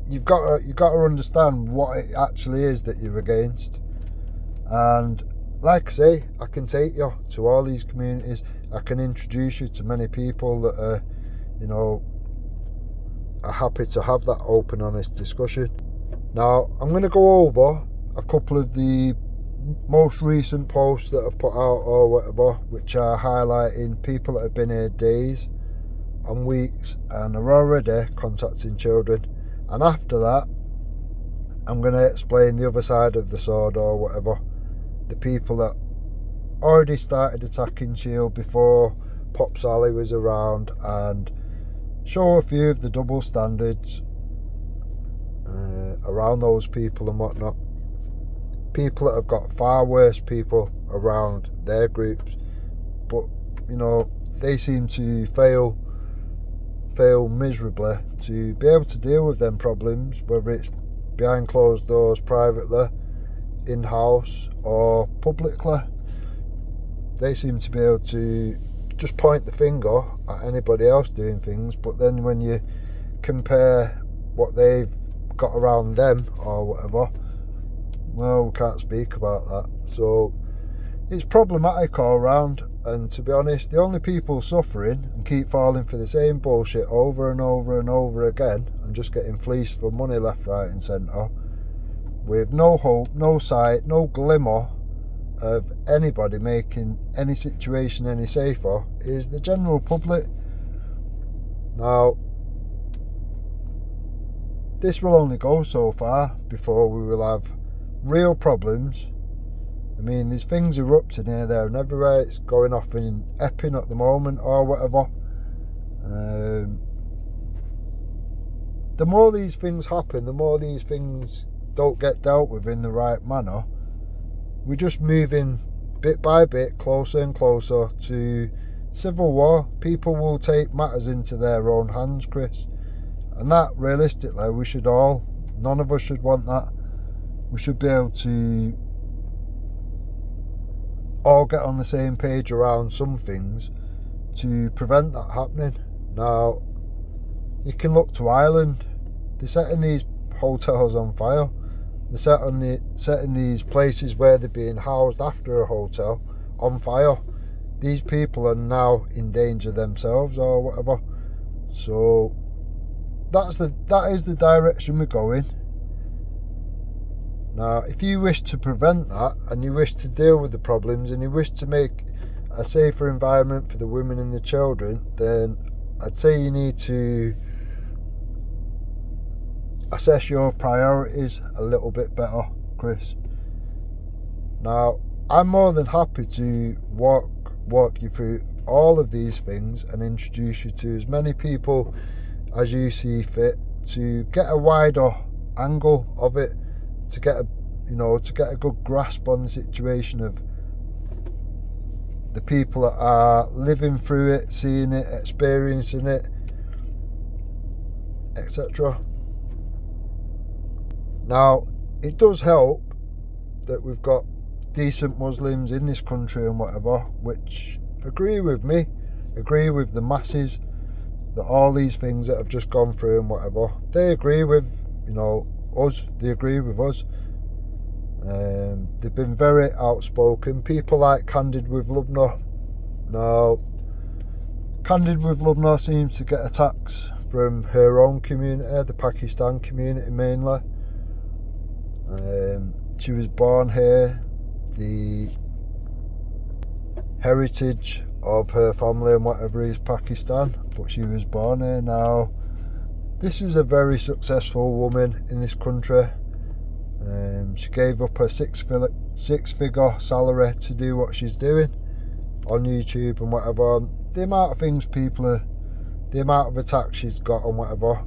you've got to understand what it actually is that you're against. And like I say, I can take you to all these communities. I can introduce you to many people that are, you know, are happy to have that open, honest discussion. Now, I'm going to go over a couple of the most recent posts that I've put out or whatever, which are highlighting people that have been here days and weeks and are already contacting children. And after that, I'm going to explain the other side of the sword or whatever. The people that already started attacking Shield before Pop Sally was around, and show a few of the double standards around those people and whatnot. People that have got far worse people around their groups, but you know, they seem to fail miserably to be able to deal with them problems, whether it's behind closed doors, privately, in-house or publicly. They seem to be able to just point the finger at anybody else doing things, but then when you compare what they've got around them or whatever, well, we can't speak about that. So it's problematic all round, and to be honest, the only people suffering and keep falling for the same bullshit over and over and over again and just getting fleeced for money left, right and centre, with no hope, no sight, no glimmer of anybody making any situation any safer, is the general public. Now, this will only go so far before we will have real problems. I mean, there's things erupting here, there and everywhere. It's going off in Epping at the moment or whatever. The more these things happen, the more these things don't get dealt with in the right manner, we're just moving bit by bit closer and closer to civil war. People will take matters into their own hands, Chris, and that realistically we should all, none of us should want that. We should be able to all get on the same page around some things to prevent that happening. Now, you can look to Ireland. They're setting these hotels on fire. They're setting these places where they're being housed after a hotel on fire. These people are now in danger themselves or whatever. So that is the direction we're going. Now, if you wish to prevent that, and you wish to deal with the problems, and you wish to make a safer environment for the women and the children, then I'd say you need to assess your priorities a little bit better, Chris. Now, I'm more than happy to walk you through all of these things and introduce you to as many people as you see fit to get a wider angle of it, to get a good grasp on the situation of the people that are living through it, seeing it, experiencing it, etc. Now, it does help that we've got decent Muslims in this country and whatever, which agree with me, agree with the masses, that all these things that have just gone through and whatever, they agree with, you know, us. They agree with us. They've been very outspoken. People like Candid with Lubna. Now, Candid with Lubna seems to get attacks from her own community, the Pakistan community mainly. She was born here. The heritage of her family and whatever is Pakistan, but she was born here. Now, this is a very successful woman in this country. She gave up her six-figure salary to do what she's doing on YouTube and whatever. The amount of things the amount of attacks she's got and whatever,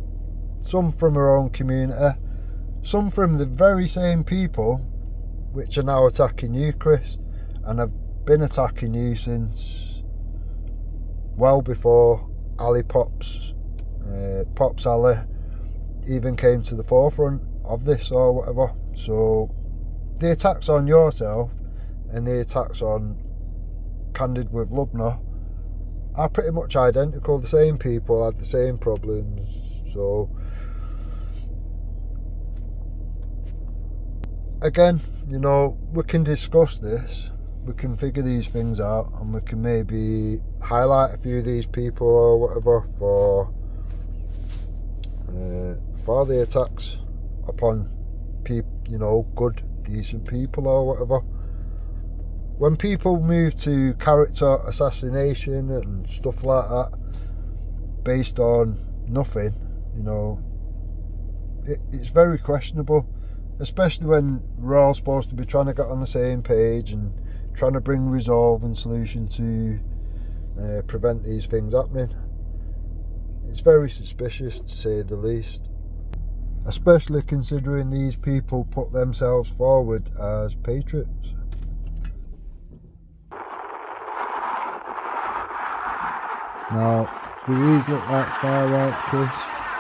some from her own community, some from the very same people which are now attacking you, Chris, and have been attacking you since well before Ali Pops Ali even came to the forefront of this or whatever. So the attacks on yourself and the attacks on Candid with Lubna are pretty much identical. The same people had the same problems. So again, you know, we can discuss this, we can figure these things out, and we can maybe highlight a few of these people or whatever for the attacks upon people, you know, good, decent people or whatever. When people move to character assassination and stuff like that based on nothing, you know, it's very questionable, especially when we're all supposed to be trying to get on the same page and trying to bring resolve and solution to prevent these things happening. It's very suspicious, to say the least, especially considering these people put themselves forward as patriots. Now, do these look like far right, Chris,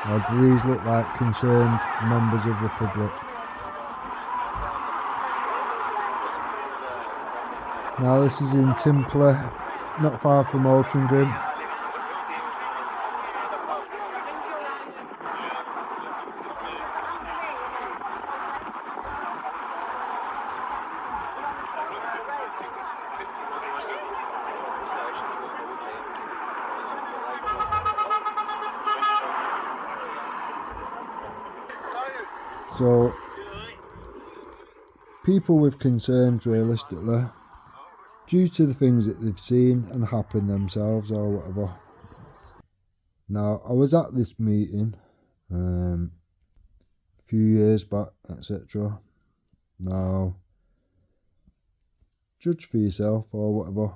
or do these look like concerned members of the public? Now, this is in Timpley, not far from Altrincham. So, people with concerns, realistically, due to the things that they've seen and happen themselves or whatever. Now, I was at this meeting a few years back, etc. Now, judge for yourself or whatever.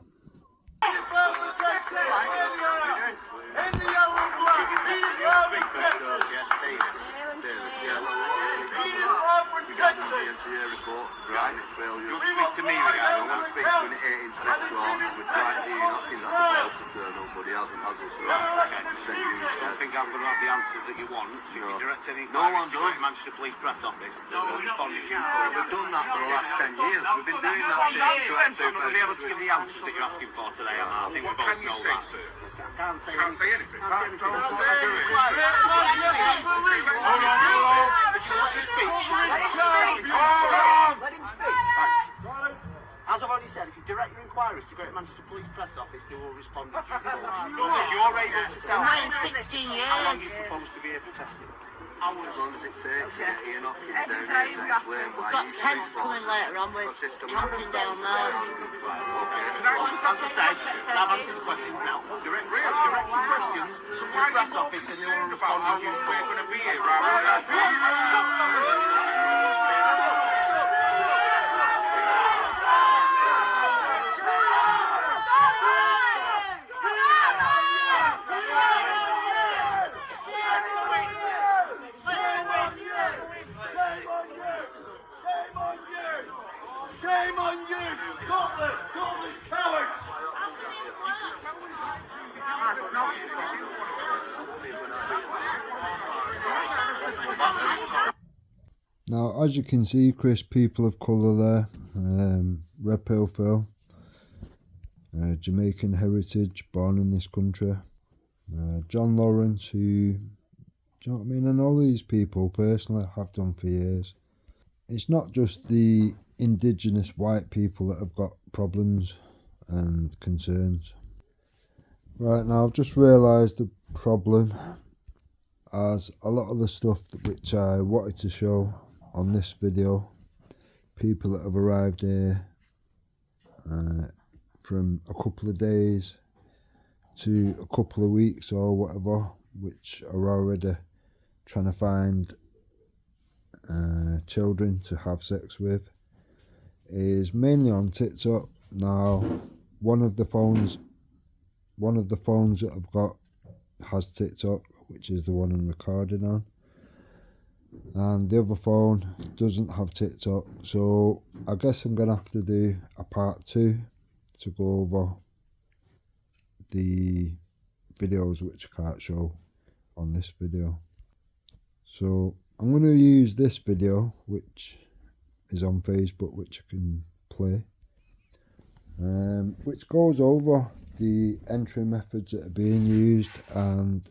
You'll speak to me regarding, I won't speak to an 18 with right here, not his ass to turn up, but he hasn't, has he? So I think I'm going to have the answers that you want, so you can direct any inquiries to the Manchester Police Press Office that will respond to you. We've done that for the last 10 years, we've been doing that since. I'm not going to be able to give the answers that you're asking for today, I think we both know that. Can't say anything. Can't do it. Let him speak. As I've already said, if you direct your inquiries to Great Manchester Police Press Office, they will respond to you. If you're able to tell me 16 years. how long you propose to be here protesting. As long as it takes, Ian Hopkins down here to explain why We've got tents coming later on, we're camping down there. As I said, I've answered the questions now. Direct your questions to the press office and they will respond to you. We're going to be here, Shame on you, godless cowards! Now, as you can see, Chris, people of colour there, Red Pill Phil, Jamaican heritage, born in this country. John Lawrence, who, do you know what I mean? I know these people personally, have done for years. It's not just the indigenous white people that have got problems and concerns. Right, now I've just realised the problem, as a lot of the stuff which I wanted to show on this video, people that have arrived here from a couple of days to a couple of weeks or whatever, which are already trying to find children to have sex with, is mainly on TikTok. Now, one of the phones that I've got has TikTok, which is the one I'm recording on, and the other phone doesn't have TikTok. So I guess I'm gonna have to do a part 2 to go over the videos which I can't show on this video. So I'm going to use this video, which is on Facebook, which I can play, which goes over the entry methods that are being used and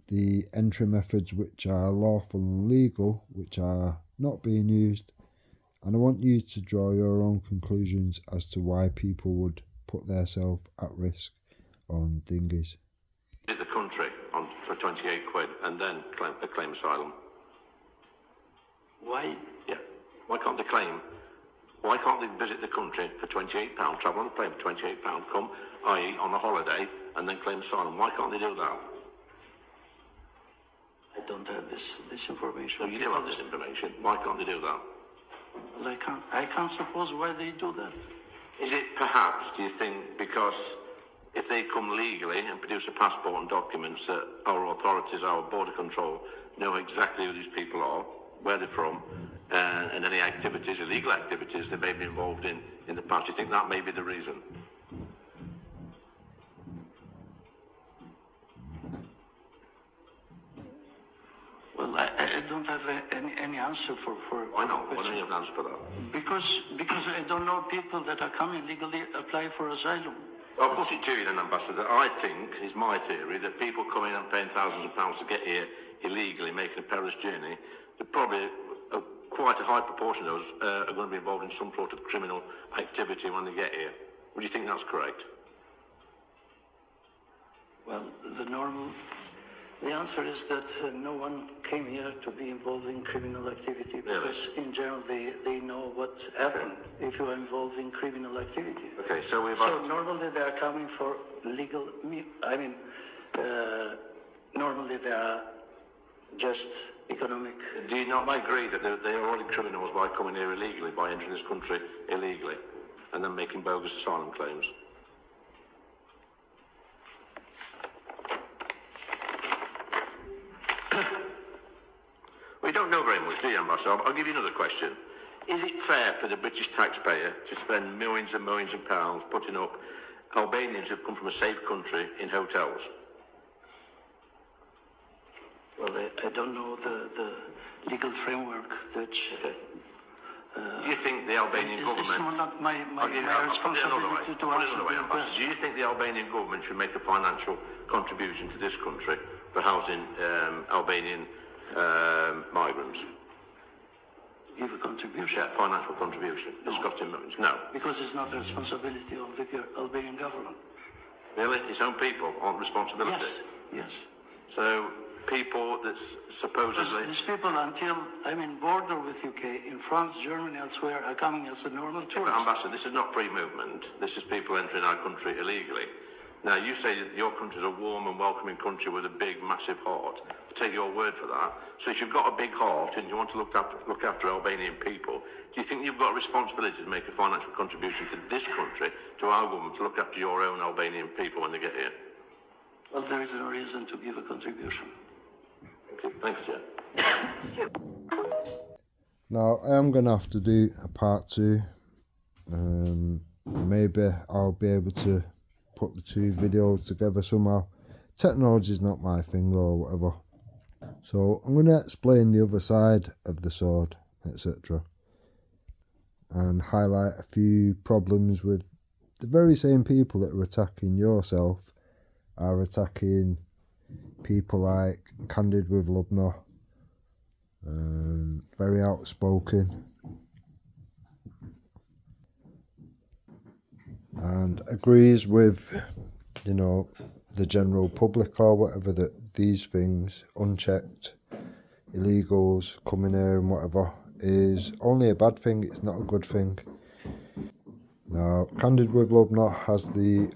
the entry methods which are lawful and legal, which are not being used. And I want you to draw your own conclusions as to why people would put themselves at risk on dinghies. The country for 28 quid and then claim asylum. Why? Yeah. Why can't they visit the country for £28, travel on a plane for £28, come, i.e. on a holiday, and then claim asylum? Why can't they do that? I don't have this information. So you do have this information. Why can't they do that? Well, I can't suppose why they do that. Is it perhaps, do you think, because if they come legally and produce a passport and documents, that our authorities, our border control, know exactly who these people are, where they're from, and any activities, illegal activities they may be involved in the past? Do you think that may be the reason? Well, I don't have any answer for. Why not? Why don't you have an answer for that? Because I don't know people that are coming legally apply for asylum. I'll put it to you then, Ambassador. I think, is my theory, that people coming and paying thousands of pounds to get here illegally, making a perilous journey, that probably quite a high proportion of those are going to be involved in some sort of criminal activity when they get here. Would you think that's correct? Well, the answer is that no one came here to be involved in criminal activity, because in general they know what happened if you are involved in criminal activity. Okay, so normally they are coming for legal, normally they are just economic. Do you not agree that they are already criminals by coming here illegally, by entering this country illegally, and then making bogus asylum claims? We don't know very much, do you, Ambassador? I'll give you another question. Is it fair for the British taxpayer to spend millions and millions of pounds putting up Albanians who've come from a safe country in hotels? Well, I don't know the legal framework that... Do you think the Albanian government... It's not my responsibility to answer the question. Do you think the Albanian government should make a financial contribution to this country for housing Albanian migrants? Give a contribution? Financial contribution. It's costing millions. No. Because it's not the responsibility of the Albanian government. Really? Its own people aren't responsibility? Yes. So people that supposedly... These people, until border with UK, in France, Germany, elsewhere, are coming as a normal tourist. But Ambassador, this is not free movement. This is people entering our country illegally. Now, you say that your country is a warm and welcoming country with a big, massive heart. I take your word for that. So if you've got a big heart and you want to look after Albanian people, do you think you've got a responsibility to make a financial contribution to this country, to our government, to look after your own Albanian people when they get here? Well, there is no reason to give a contribution. Okay, thanks, Chair. Now, I am going to have to do a part 2. Maybe I'll be able to put the 2 videos together somehow. Technology is not my thing or whatever. So I'm going to explain the other side of the sword, etc. And highlight a few problems with the very same people that are attacking yourself are attacking people like Candid with Lubna, very outspoken, and agrees with, you know, the general public or whatever, that these things, unchecked, illegals coming here and whatever, is only a bad thing, it's not a good thing. Now, Candid with Lubna has the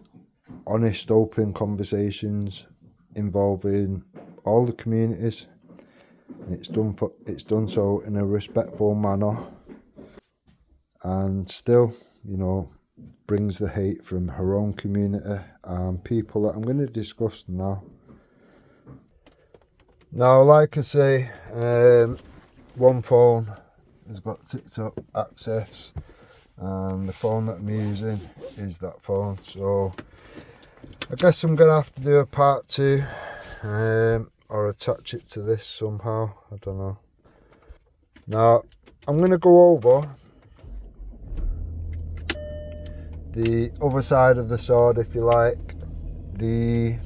honest, open conversations involving all the communities. It's done so in a respectful manner, and still, you know, brings the hate from her own community and people that I'm going to discuss now. Now, like I say, one phone has got TikTok access, and the phone that I'm using is that phone, so I guess I'm going to have to do a part 2, or attach it to this somehow, I don't know. Now, I'm going to go over the other side of the sword, if you like, the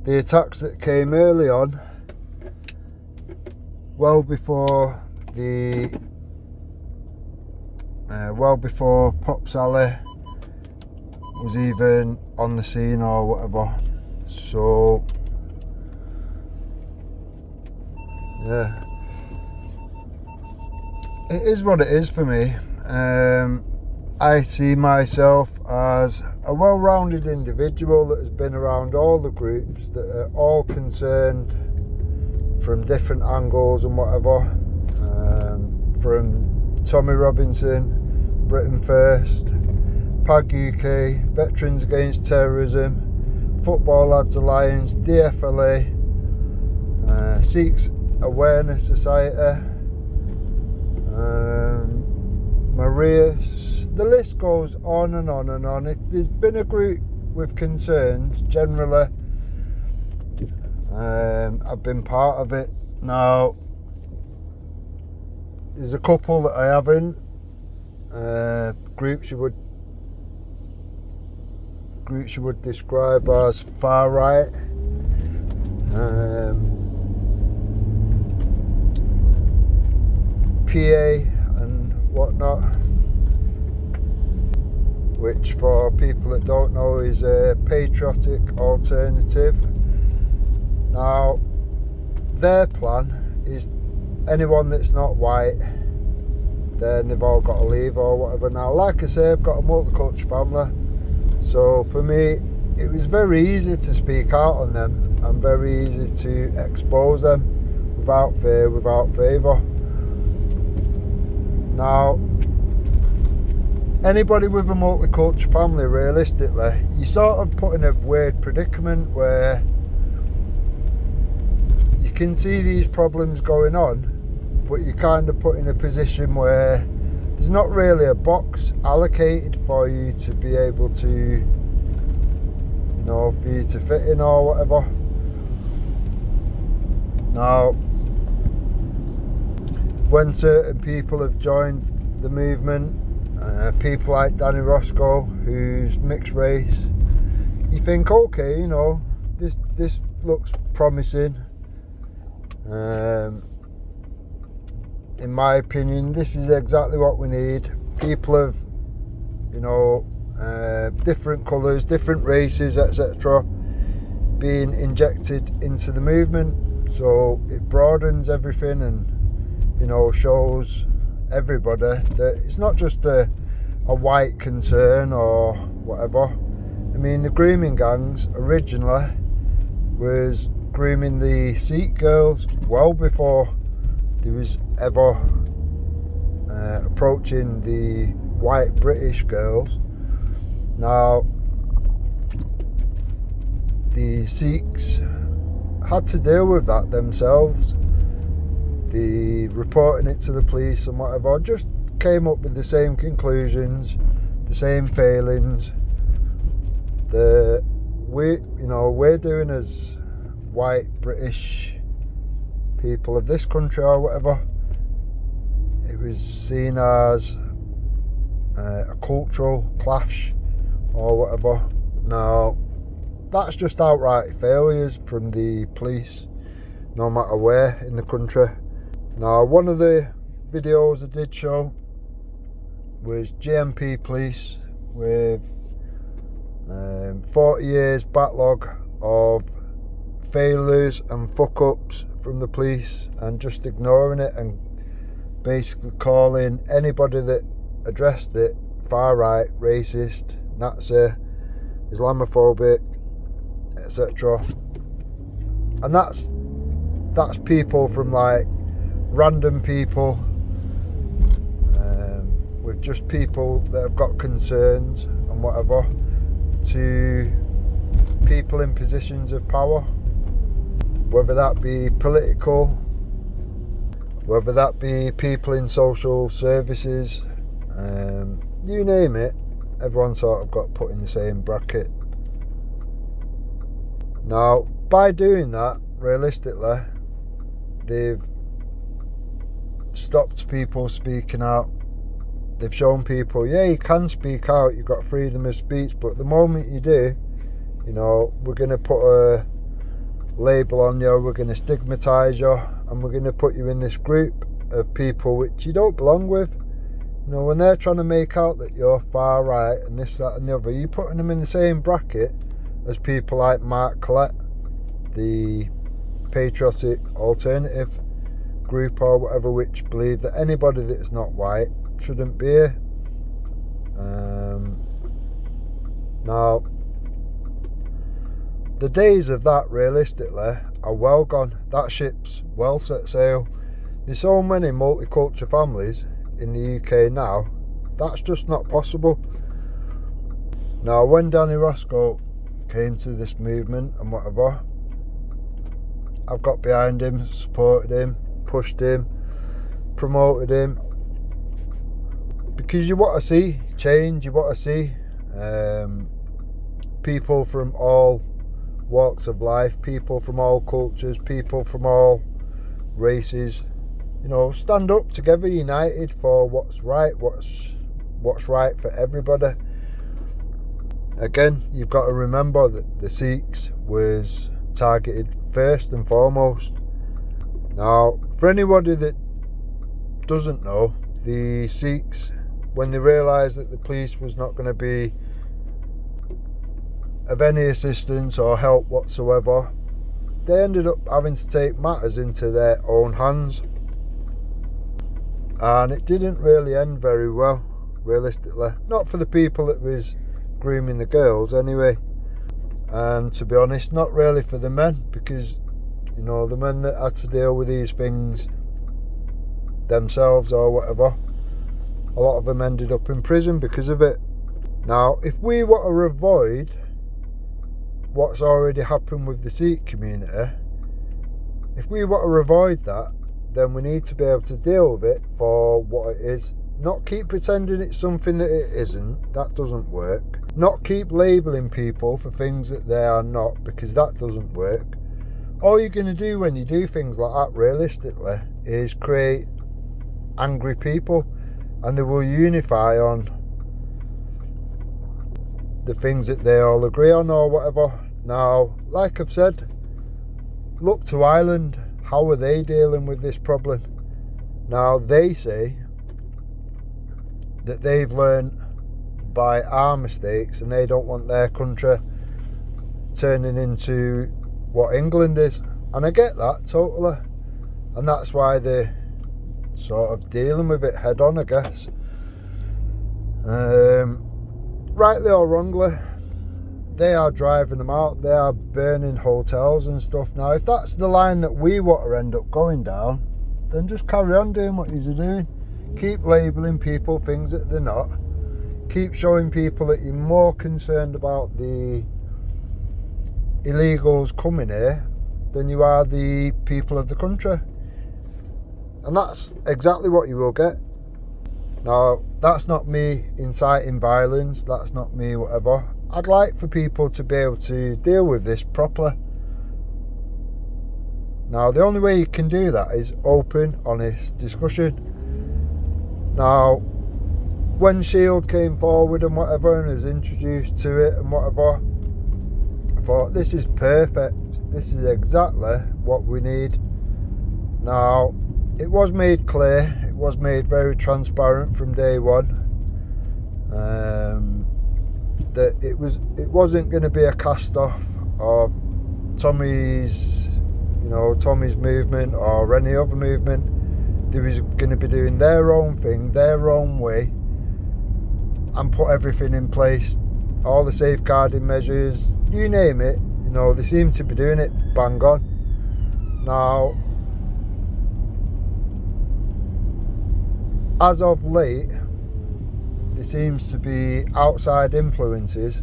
attacks that came early on, well before Pop Sally was even on the scene or whatever. So yeah, it is what it is for me. I see myself as a well-rounded individual that has been around all the groups, that are all concerned from different angles and whatever, from Tommy Robinson, Britain First, PAG UK, Veterans Against Terrorism, Football Lads Alliance, DFLA, Sikhs Awareness Society, Marius. The list goes on and on and on. If there's been a group with concerns, generally, I've been part of it. Now, there's a couple that I haven't. Groups you would describe as far right. PA and whatnot, which for people that don't know is a patriotic alternative. Now, their plan is anyone that's not white, then they've all got to leave or whatever. Now, like I say, I've got a multicultural family, so for me it was very easy to speak out on them and very easy to expose them without fear, without favour. Now, anybody with a multicultural family, realistically, you sort of put in a weird predicament where you can see these problems going on, but you're kind of put in a position where there's not really a box allocated for you to be able to, you know, for you to fit in or whatever. Now, when certain people have joined the movement, people like Danny Roscoe, who's mixed race, you think, okay, you know, this looks promising. In my opinion, this is exactly what we need. People of, you know, different colours, different races, etc., being injected into the movement, so it broadens everything and, you know, shows everybody that it's not just a white concern or whatever. I mean, the grooming gangs originally was grooming the Sikh girls well before there was ever approaching the white British girls. Now, the Sikhs had to deal with that themselves. The reporting it to the police and whatever just came up with the same conclusions, the same failings. We're doing as white British people of this country or whatever. It was seen as a cultural clash or whatever. Now, that's just outright failures from the police, no matter where in the country. Now, one of the videos I did show was GMP police with 40 years backlog of failures and fuck-ups from the police, and just ignoring it and basically calling anybody that addressed it far right, racist, Nazi, Islamophobic, etc. And that's people from like random people, with just people that have got concerns and whatever, to people in positions of power, whether that be political, whether that be people in social services, you name it, everyone sort of got put in the same bracket. Now, by doing that, realistically, they've stopped people speaking out. They've shown people, yeah, you can speak out, you've got freedom of speech, but the moment you do, you know, we're going to put a label on you, we're going to stigmatise you, and we're going to put you in this group of people which you don't belong with. You know, when they're trying to make out that you're far right and this, that and the other, you're putting them in the same bracket as people like Mark Collett, the Patriotic Alternative group or whatever, which believe that anybody that's not white shouldn't be here. Now, the days of that, realistically, are well gone. That ship's well set sail. There's so many multicultural families in the UK now, that's just not possible. Now, when Danny Roscoe came to this movement and whatever, I've got behind him, supported him, pushed him, promoted him, because you want to see change, you want to see people from all walks of life, people from all cultures, people from all races, you know, stand up together, united for what's right, what's right for everybody. Again, you've got to remember that the Sikhs was targeted first and foremost. Now, for anybody that doesn't know, the Sikhs, when they realised that the police was not going to be of any assistance or help whatsoever, they ended up having to take matters into their own hands. And it didn't really end very well, realistically. Not for the people that was grooming the girls anyway. And to be honest, not really for the men, because, you know, the men that had to deal with these things themselves or whatever, a lot of them ended up in prison because of it. Now, if we want to avoid what's already happened with the Sikh community, if we want to avoid that, then we need to be able to deal with it for what it is. Not keep pretending it's something that it isn't. That doesn't work. Not keep labelling people for things that they are not, because that doesn't work. All you're going to do when you do things like that, realistically, is create angry people, and they will unify on the things that they all agree on or whatever. Now, like I've said, look to Ireland. How are they dealing with this problem? Now, they say that they've learned by our mistakes and they don't want their country turning into what England is. And I get that totally. And that's why they're sort of dealing with it head on, I guess. Rightly or wrongly, they are driving them out, they are burning hotels and stuff. Now, if that's the line that we want to end up going down, then just carry on doing what you're doing. Keep labelling people things that they're not. Keep showing people that you're more concerned about the illegals coming here than you are the people of the country. And that's exactly what you will get. Now, that's not me inciting violence, that's not me whatever. I'd like for people to be able to deal with this properly. Now, the only way you can do that is open, honest discussion. Now, when Shield came forward and whatever and was introduced to it and whatever, thought, this is perfect. This is exactly what we need. Now, it was made clear, it was made very transparent from day one, that it wasn't going to be a cast off of Tommy's movement or any other movement. They was going to be doing their own thing, their own way, and put everything in place, all the safeguarding measures, you name it. They seem to be doing it bang on. Now, as of late, there seems to be outside influences,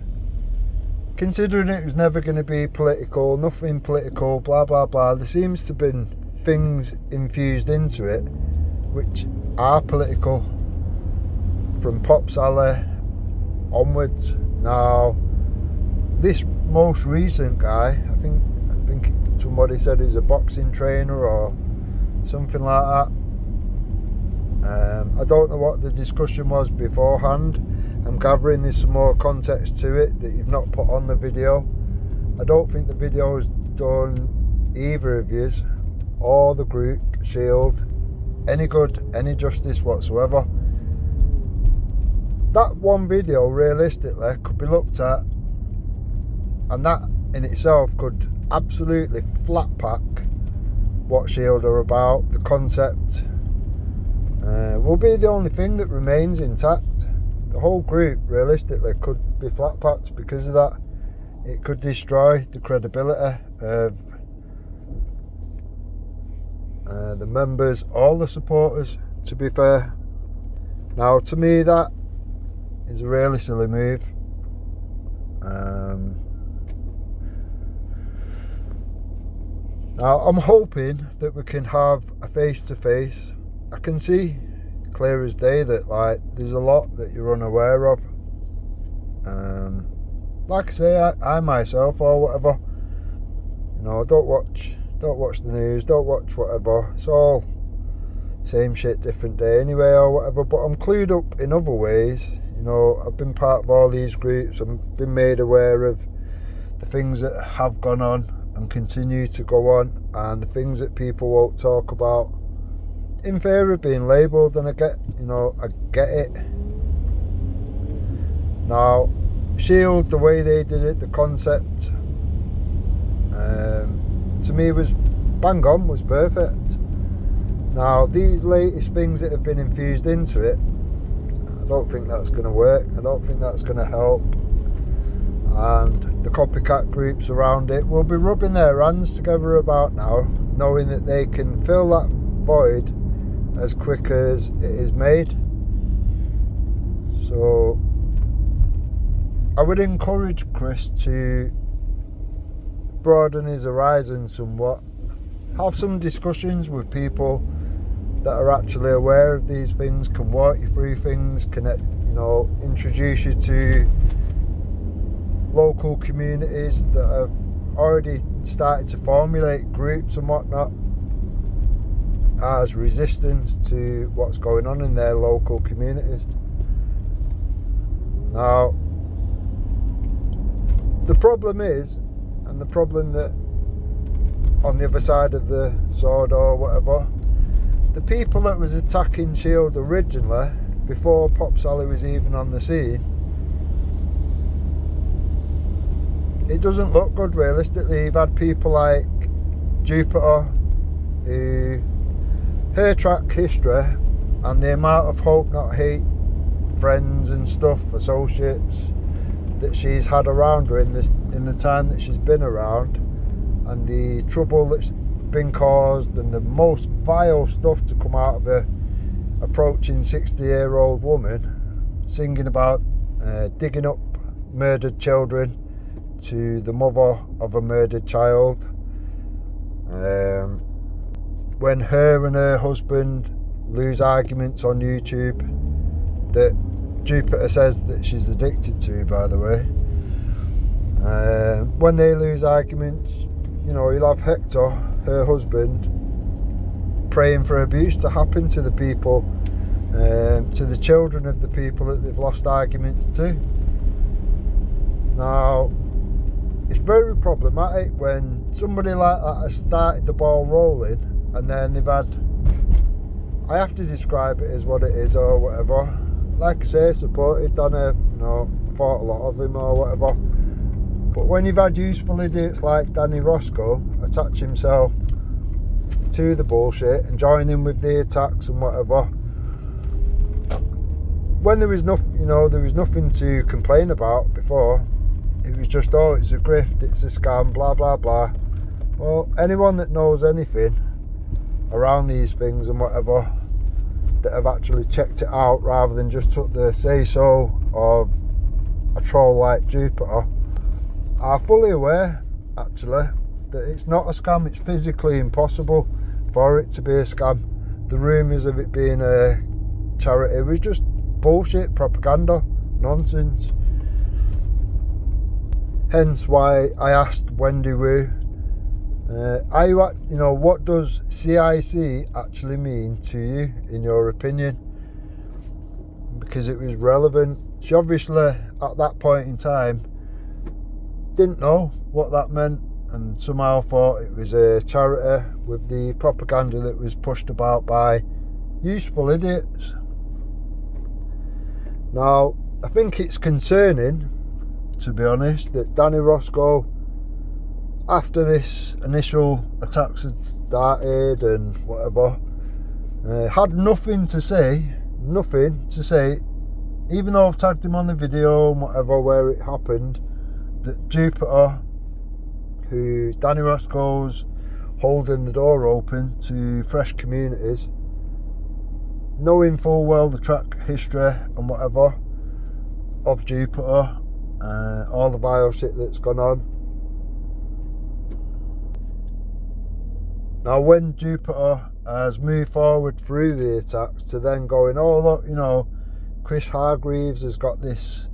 considering it was never going to be political, nothing political, blah blah blah. There seems to have been things infused into it which are political, from Pop Sally onwards. Now, this most recent guy, I think somebody said he's a boxing trainer or something like that. I don't know what the discussion was beforehand. I'm gathering there's some more context to it that you've not put on the video. I don't think the video has done either of yous or the group Shield any good, any justice whatsoever. That one video realistically could be looked at, and that in itself could absolutely flat pack what Shield are about. The concept will be the only thing that remains intact. The whole group realistically could be flat packed because of that. It could destroy the credibility of the members, all the supporters, to be fair. Now, to me, that is a really silly move. Now, I'm hoping that we can have a face-to-face. I can see clear as day that there's a lot that you're unaware of. Like I say, I myself or whatever, don't watch the news, don't watch whatever. It's all same shit, different day anyway or whatever. But I'm clued up in other ways. I've been part of all these groups. I've been made aware of the things that have gone on and continue to go on, and the things that people won't talk about in fear of being labelled. And I get it. Now, Shield, the way they did it, the concept, to me was bang on, was perfect. Now, these latest things that have been infused into it, I don't think that's going to work. I don't think that's going to help. And the copycat groups around it will be rubbing their hands together about now, knowing that they can fill that void as quick as it is made. So I would encourage Chris to broaden his horizon somewhat, have some discussions with people that are actually aware of these things, can walk you through things, connect, introduce you to local communities that have already started to formulate groups and whatnot as resistance to what's going on in their local communities. Now, the problem is, and the problem that on the other side of the sword or whatever, the people that was attacking Shield originally, before Pop Sally was even on the scene, it doesn't look good realistically. You've had people like Jupiter, who, her track history and the amount of hope not hate friends and stuff, associates that she's had around her in the time that she's been around, and the trouble that's been caused and the most vile stuff to come out of a approaching 60-year-old woman singing about digging up murdered children to the mother of a murdered child. When her and her husband lose arguments on YouTube that Jupiter says that she's addicted to, by the way, when they lose arguments, you'll have Hector, her husband, praying for abuse to happen to the people, to the children of the people that they've lost arguments to. Now, it's very problematic when somebody like that has started the ball rolling and then they've had, I have to describe it as what it is or whatever. Like I say, supported Danny, you know, thought a lot of him or whatever. But when you've had useful idiots like Danny Roscoe attach himself to the bullshit and join in with the attacks and whatever, when there was nothing, you know, there was nothing to complain about before. It was just, oh, it's a grift, it's a scam, blah blah blah. Well, anyone that knows anything around these things and whatever, that have actually checked it out rather than just took the say-so of a troll like Jupiter, are fully aware, actually, that it's not a scam. It's physically impossible for it to be a scam. The rumours of it being a charity was just bullshit, propaganda, nonsense. Hence why I asked Wendy Wu, what does CIC actually mean to you, in your opinion? Because it was relevant. She obviously, at that point in time, didn't know what that meant and somehow thought it was a charity with the propaganda that was pushed about by useful idiots. Now, I think it's concerning, to be honest, that Danny Roscoe, after this initial attacks had started and whatever, had nothing to say, even though I've tagged him on the video and whatever where it happened, that Jupiter, who Danny Roscoe's holding the door open to fresh communities, knowing full well the track history and whatever of Jupiter, all the vile shit that's gone on. Now, when Jupiter has moved forward through the attacks to then going, oh look, you know, Chris Hargreaves has got this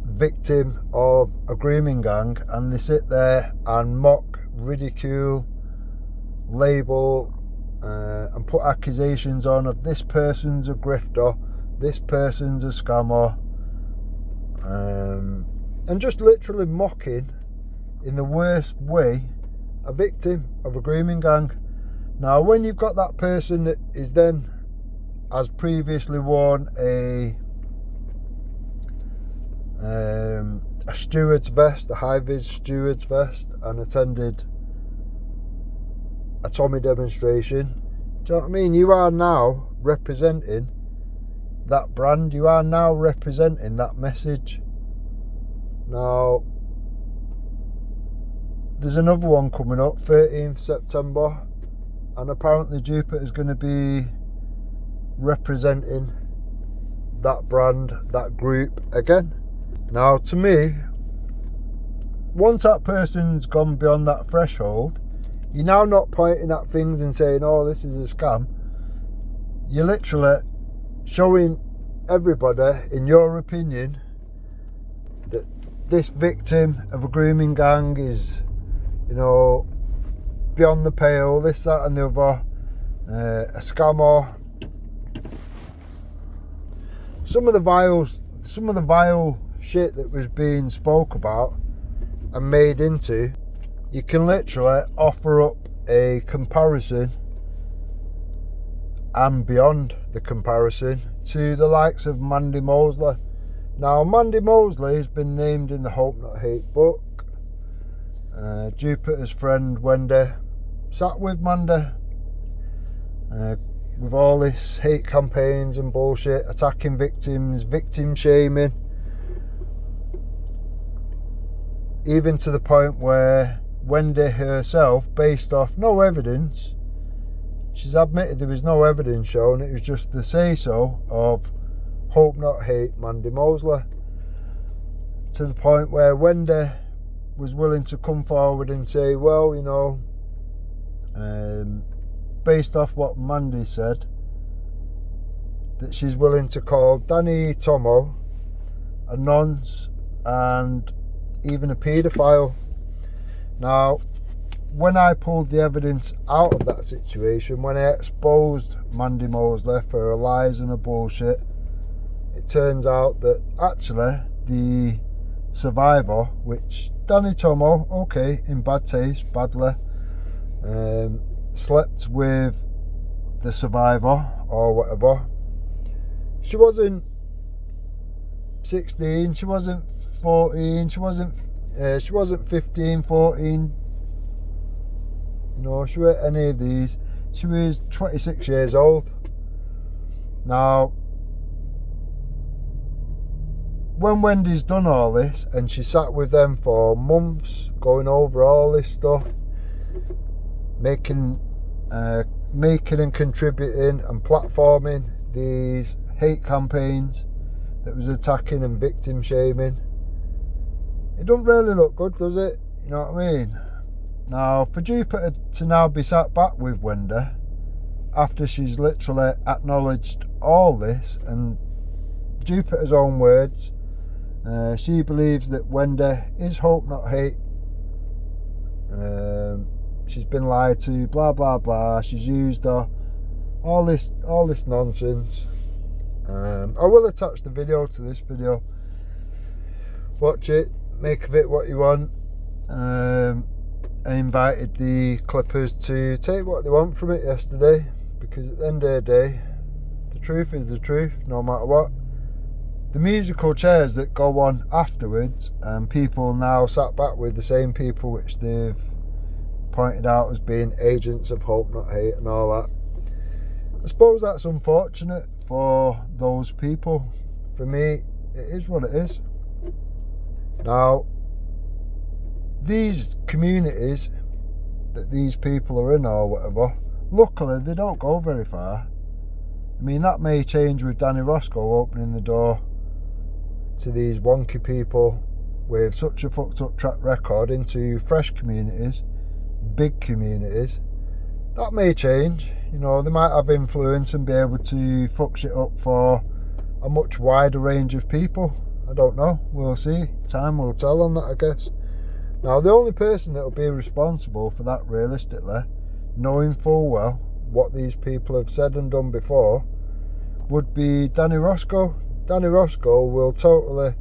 victim of a grooming gang, and they sit there and mock, ridicule, label, and put accusations on of this person's a grifter, this person's a scammer, and just literally mocking in the worst way a victim of a grooming gang. Now, when you've got that person that is then, has previously worn a steward's vest, a high-vis steward's vest, and attended a Tommy demonstration, do you know what I mean? You are now representing that brand, you are now representing that message. Now, there's another one coming up, 13th September, and apparently Jupiter is going to be representing that brand, that group again. Now, to me, once that person's gone beyond that threshold, you're now not pointing at things and saying, oh, this is a scam. You're literally showing everybody, in your opinion, that this victim of a grooming gang is, you know, beyond the pale, this, that and the other, a scammer. Some of the vile shit that was being spoke about and made into, you can literally offer up a comparison and beyond the comparison to the likes of Mandy Mosley. Now, Mandy Mosley has been named in the Hope Not Hate book. Jupiter's friend Wendy sat with Mandy with all this hate campaigns and bullshit, attacking victims, victim shaming, even to the point where Wendy herself, based off no evidence, she's admitted there was no evidence shown, it was just the say-so of Hope Not Hate Mandy Mosley, to the point where Wendy was willing to come forward and say, well, you know, based off what Mandy said, that she's willing to call Danny Tomo a nonce and even a paedophile. Now, when I pulled the evidence out of that situation, when I exposed Mandy Mosley for her lies and her bullshit, it turns out that actually the survivor, which Danny Tomo, okay, in bad taste, badly, slept with the survivor or whatever. She wasn't 16, she wasn't 14, she wasn't 15, 14. You know, she weren't any of these. She was 26 years old. Now, when Wendy's done all this and she sat with them for months going over all this stuff, making and contributing and platforming these hate campaigns that was attacking and victim shaming, it don't really look good, does it? You know what I mean? Now, for Jupiter to now be sat back with Wendy after she's literally acknowledged all this, and Jupiter's own words, she believes that Wendy is hope not hate. She's been lied to, blah blah blah. She's used her, all this nonsense. I will attach the video to this video. Watch it, make of it what you want. I invited the Clippers to take what they want from it yesterday, because at the end of the day, the truth is the truth, no matter what. The musical chairs that go on afterwards, and people now sat back with the same people which they've pointed out as being agents of hope not hate and all that. I suppose that's unfortunate for those people. For me, it is what it is. Now, these communities that these people are in or whatever, luckily they don't go very far. I mean, that may change with Danny Roscoe opening the door to these wonky people with such a fucked up track record into fresh communities, big communities. That may change. You know, they might have influence and be able to fuck shit up for a much wider range of people. I don't know, we'll see. Time will tell on that, I guess. Now, the only person that will be responsible for that realistically, knowing full well what these people have said and done before, would be Danny Roscoe. Danny Roscoe will totally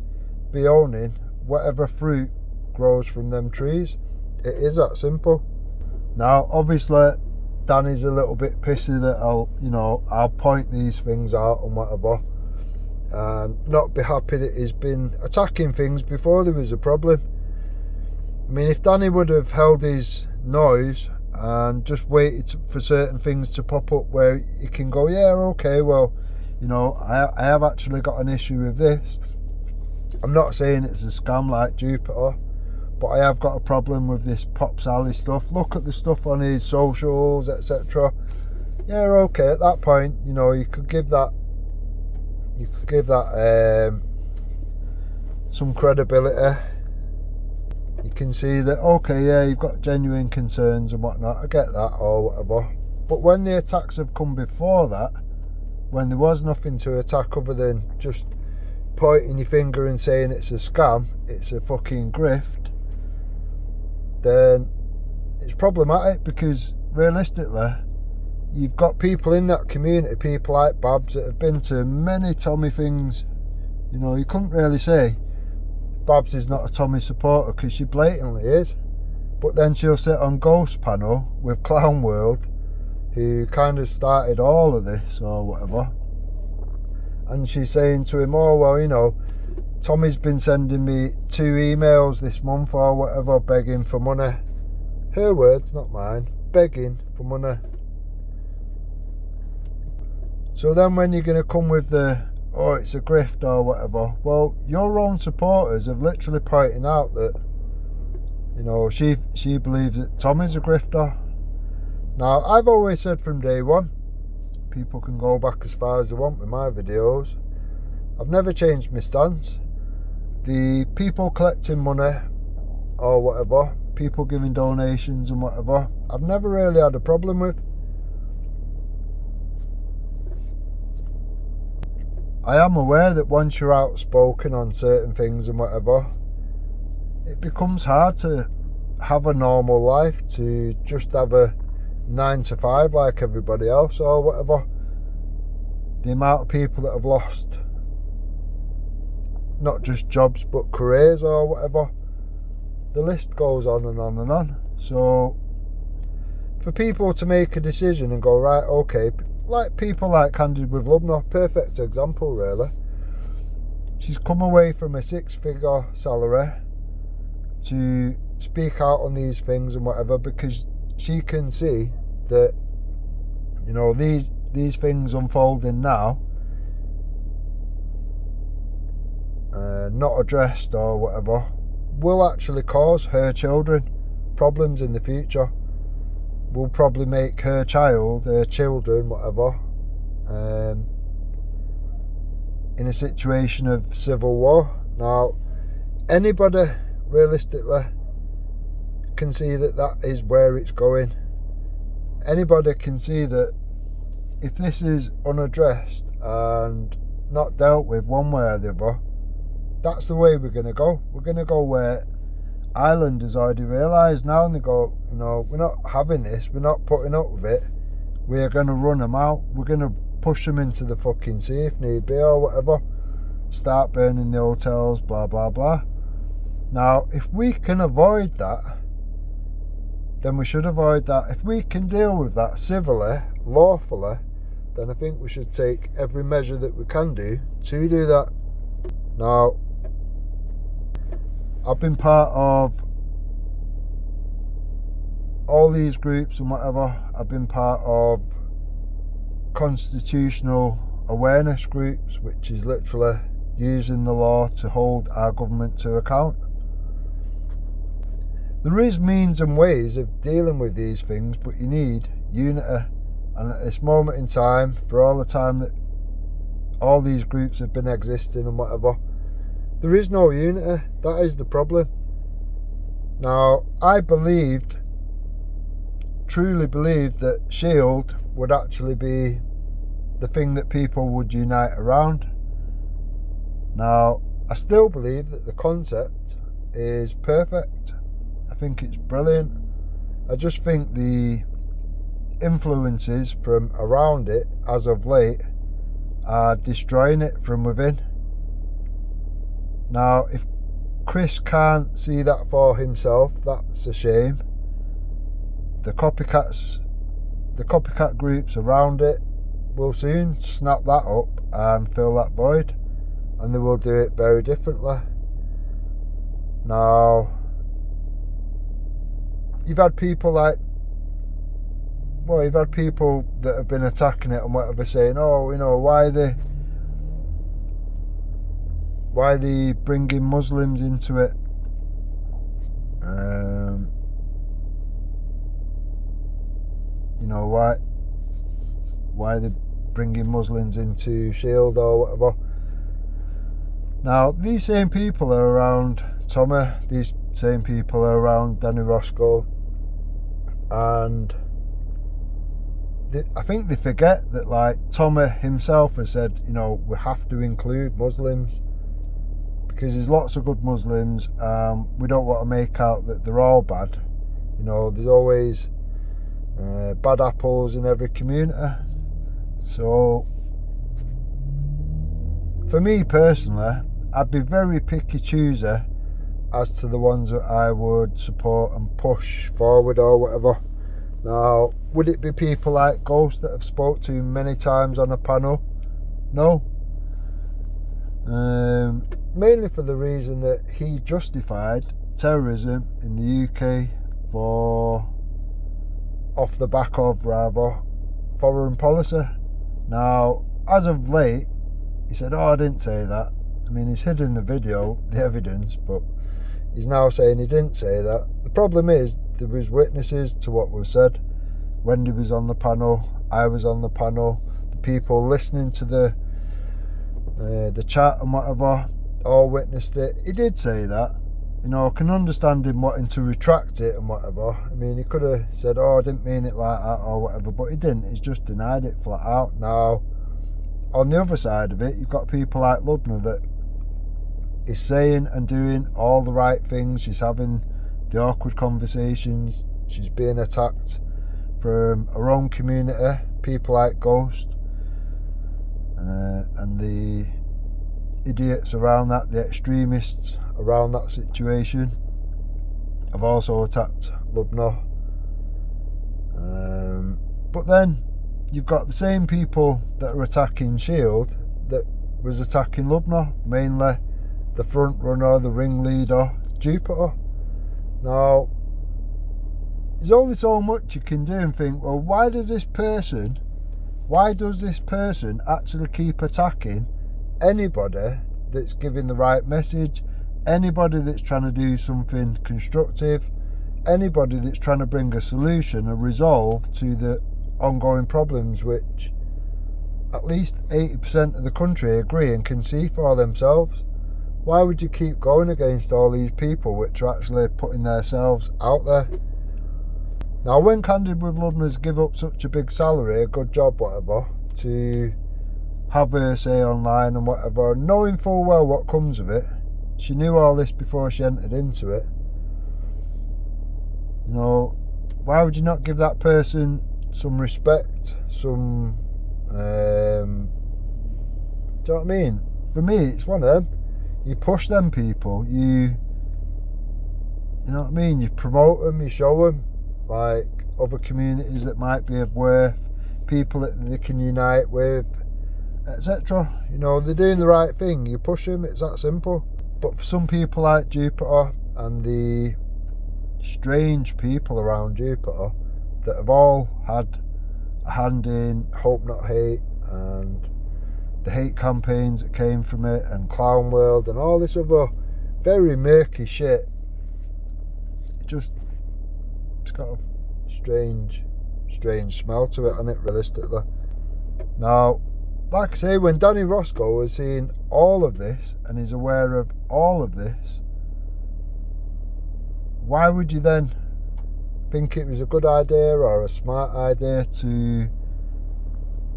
be owning whatever fruit grows from them trees. It is that simple. Now, obviously, Danny's a little bit pissy that I'll point these things out and whatever, and not be happy that he's been attacking things before there was a problem. I mean, if Danny would have held his noise and just waited for certain things to pop up where he can go, yeah, okay, well, you know, I have actually got an issue with this. I'm not saying it's a scam like Jupiter, but I have got a problem with this Pop Sally stuff. Look at the stuff on his socials, etc. Yeah, okay, at that point, you know, you could give that some credibility. You can see that, okay, yeah, you've got genuine concerns and whatnot, I get that, or whatever. But when the attacks have come before that, when there was nothing to attack other than just pointing your finger and saying it's a scam, it's a fucking grift, then it's problematic, because realistically, you've got people in that community, people like Babs, that have been to many Tommy things. You know, you couldn't really say Babs is not a Tommy supporter, because she blatantly is. But then she'll sit on Ghost Panel with Clown World, who kind of started all of this or whatever, and she's saying to him, oh, well, you know, Tommy's been sending me 2 emails this month or whatever begging for money. Her words, not mine. Begging for money. So then when you're going to come with the, oh, it's a grift or whatever, well, your own supporters have literally pointed out that, you know, she believes that Tommy's a grifter. Now, I've always said from day one, people can go back as far as they want with my videos, I've never changed my stance. The people collecting money or whatever, people giving donations and whatever, I've never really had a problem with. I am aware that once you're outspoken on certain things and whatever, it becomes hard to have a normal life, to just have a 9 to 5 like everybody else or whatever. The amount of people that have lost not just jobs but careers or whatever. The list goes on and on and on. So for people to make a decision and go, right, okay, like people like Candid with Lubna, perfect example really. She's come away from a 6-figure salary to speak out on these things and whatever, because she can see that, you know, these things unfolding now, not addressed or whatever, will actually cause her children problems in the future. Will probably make her children, whatever, in a situation of civil war. Now, anybody realistically can see that is where it's going. Anybody can see that if this is unaddressed and not dealt with one way or the other, that's the way we're going to go. We're going to go where Ireland has already realised now, and they go, you know, we're not having this, we're not putting up with it, we're going to run them out, we're going to push them into the fucking sea if need be or whatever, start burning the hotels, blah blah blah. Now, if we can avoid that, then we should avoid that. If we can deal with that civilly, lawfully, then I think we should take every measure that we can do to do that. Now, I've been part of all these groups and whatever. I've been part of constitutional awareness groups, which is literally using the law to hold our government to account. There is means and ways of dealing with these things, but you need unity. And at this moment in time, for all the time that all these groups have been existing and whatever, there is no unity. That is the problem. Now, I truly believed that Shield would actually be the thing that people would unite around. Now, I still believe that the concept is perfect. I think it's brilliant. I just think the influences from around it as of late are destroying it from within. Now, if Chris can't see that for himself, that's a shame. The copycat groups around it will soon snap that up and fill that void, and they will do it very differently. Now, you've had people that have been attacking it and whatever, saying, oh, you know, why are they bringing Muslims into it? You know, why are they bringing Muslims into Shield or whatever? Now, these same people are around Tommy, these same people are around Danny Roscoe, and I think they forget that, like, Tommy himself has said, you know, we have to include Muslims because there's lots of good Muslims. We don't want to make out that they're all bad. You know, there's always bad apples in every community. So, for me personally, I'd be very picky chooser as to the ones that I would support and push forward or whatever. Now, would it be people like Ghost that I've spoke to many times on a panel? No. Mainly for the reason that he justified terrorism in the UK off the back of foreign policy. Now, as of late, he said, oh, I didn't say that. I mean, he's hidden the video, the evidence, but he's now saying he didn't say that. The problem is, there was witnesses to what was said. Wendy was on the panel, I was on the panel, the people listening to the chat and whatever all witnessed it. He did say that. You know, I can understand him wanting to retract it and whatever. I mean, he could have said, oh, I didn't mean it like that or whatever, but he didn't. He's just denied it flat out. Now, on the other side of it, you've got people like Lubna that is saying and doing all the right things. She's having the awkward conversations. She's being attacked from her own community, people like Ghost, and the idiots around that, the extremists around that situation, have also attacked Lubna. But then you've got the same people that are attacking Shield that was attacking Lubna, mainly the front runner, the ringleader, Jupiter. Now, there's only so much you can do and think, well, why does this person actually keep attacking anybody that's giving the right message, anybody that's trying to do something constructive, anybody that's trying to bring a solution, a resolve to the ongoing problems which at least 80% of the country agree and can see for themselves? Why would you keep going against all these people which are actually putting themselves out there? Now, when Candid with Lubna's give up such a big salary, a good job, whatever, to have her say online and whatever, knowing full well what comes of it, she knew all this before she entered into it. You know, why would you not give that person some respect, some, do you know what I mean? For me, it's one of them. You push them people, you know what I mean? You promote them, you show them, like, other communities that might be of worth, people that they can unite with, etc. You know, they're doing the right thing. You push them, it's that simple. But for some people like Jupiter and the strange people around Jupiter that have all had a hand in Hope Not Hate and the hate campaigns that came from it and Clown World and all this other very murky shit, it's got a strange smell to it, and it realistically. Now, like I say, when Danny Roscoe has seen all of this and is aware of all of this, why would you then think it was a good idea or a smart idea to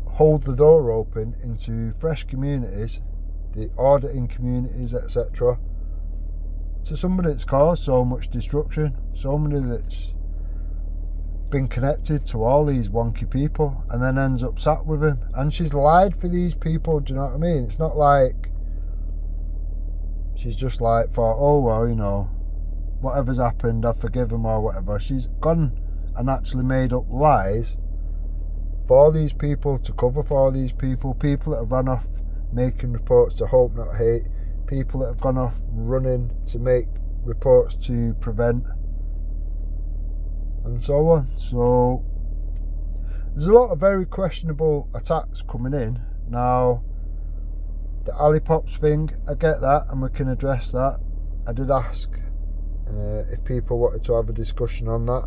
hold the door open into fresh communities, the auditing communities, etc., to somebody that's caused so much destruction, somebody that's been connected to all these wonky people, and then ends up sat with him? And she's lied for these people, do you know what I mean? It's not like she's just like thought, oh well, you know, whatever's happened, I forgive him or whatever. She's gone and actually made up lies for these people, to cover for these people that have run off making reports to Hope Not Hate, people that have gone off running to make reports to prevent, and so on. So there's a lot of very questionable attacks coming in. Now, the Ali Pops thing, I get that, and we can address that. I did ask if people wanted to have a discussion on that,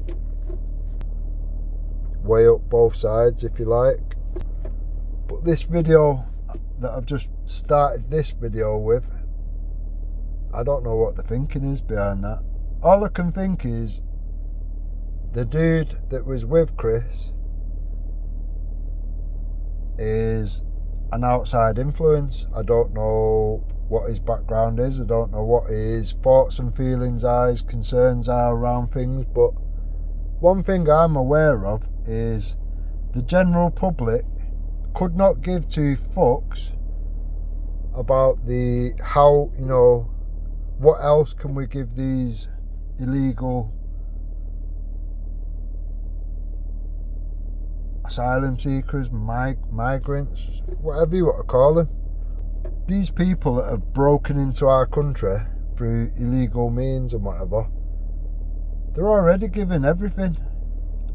weigh up both sides if you like. But this video that I've just started this video with, I don't know what the thinking is behind that. All I can think is the dude that was with Chris is an outside influence. I don't know what his background is, I don't know what his thoughts and feelings are, his concerns are around things, but one thing I'm aware of is the general public could not give two fucks about the how, you know, what else can we give these illegal asylum seekers, migrants, whatever you want to call them. These people that have broken into our country through illegal means and whatever, they're already given everything,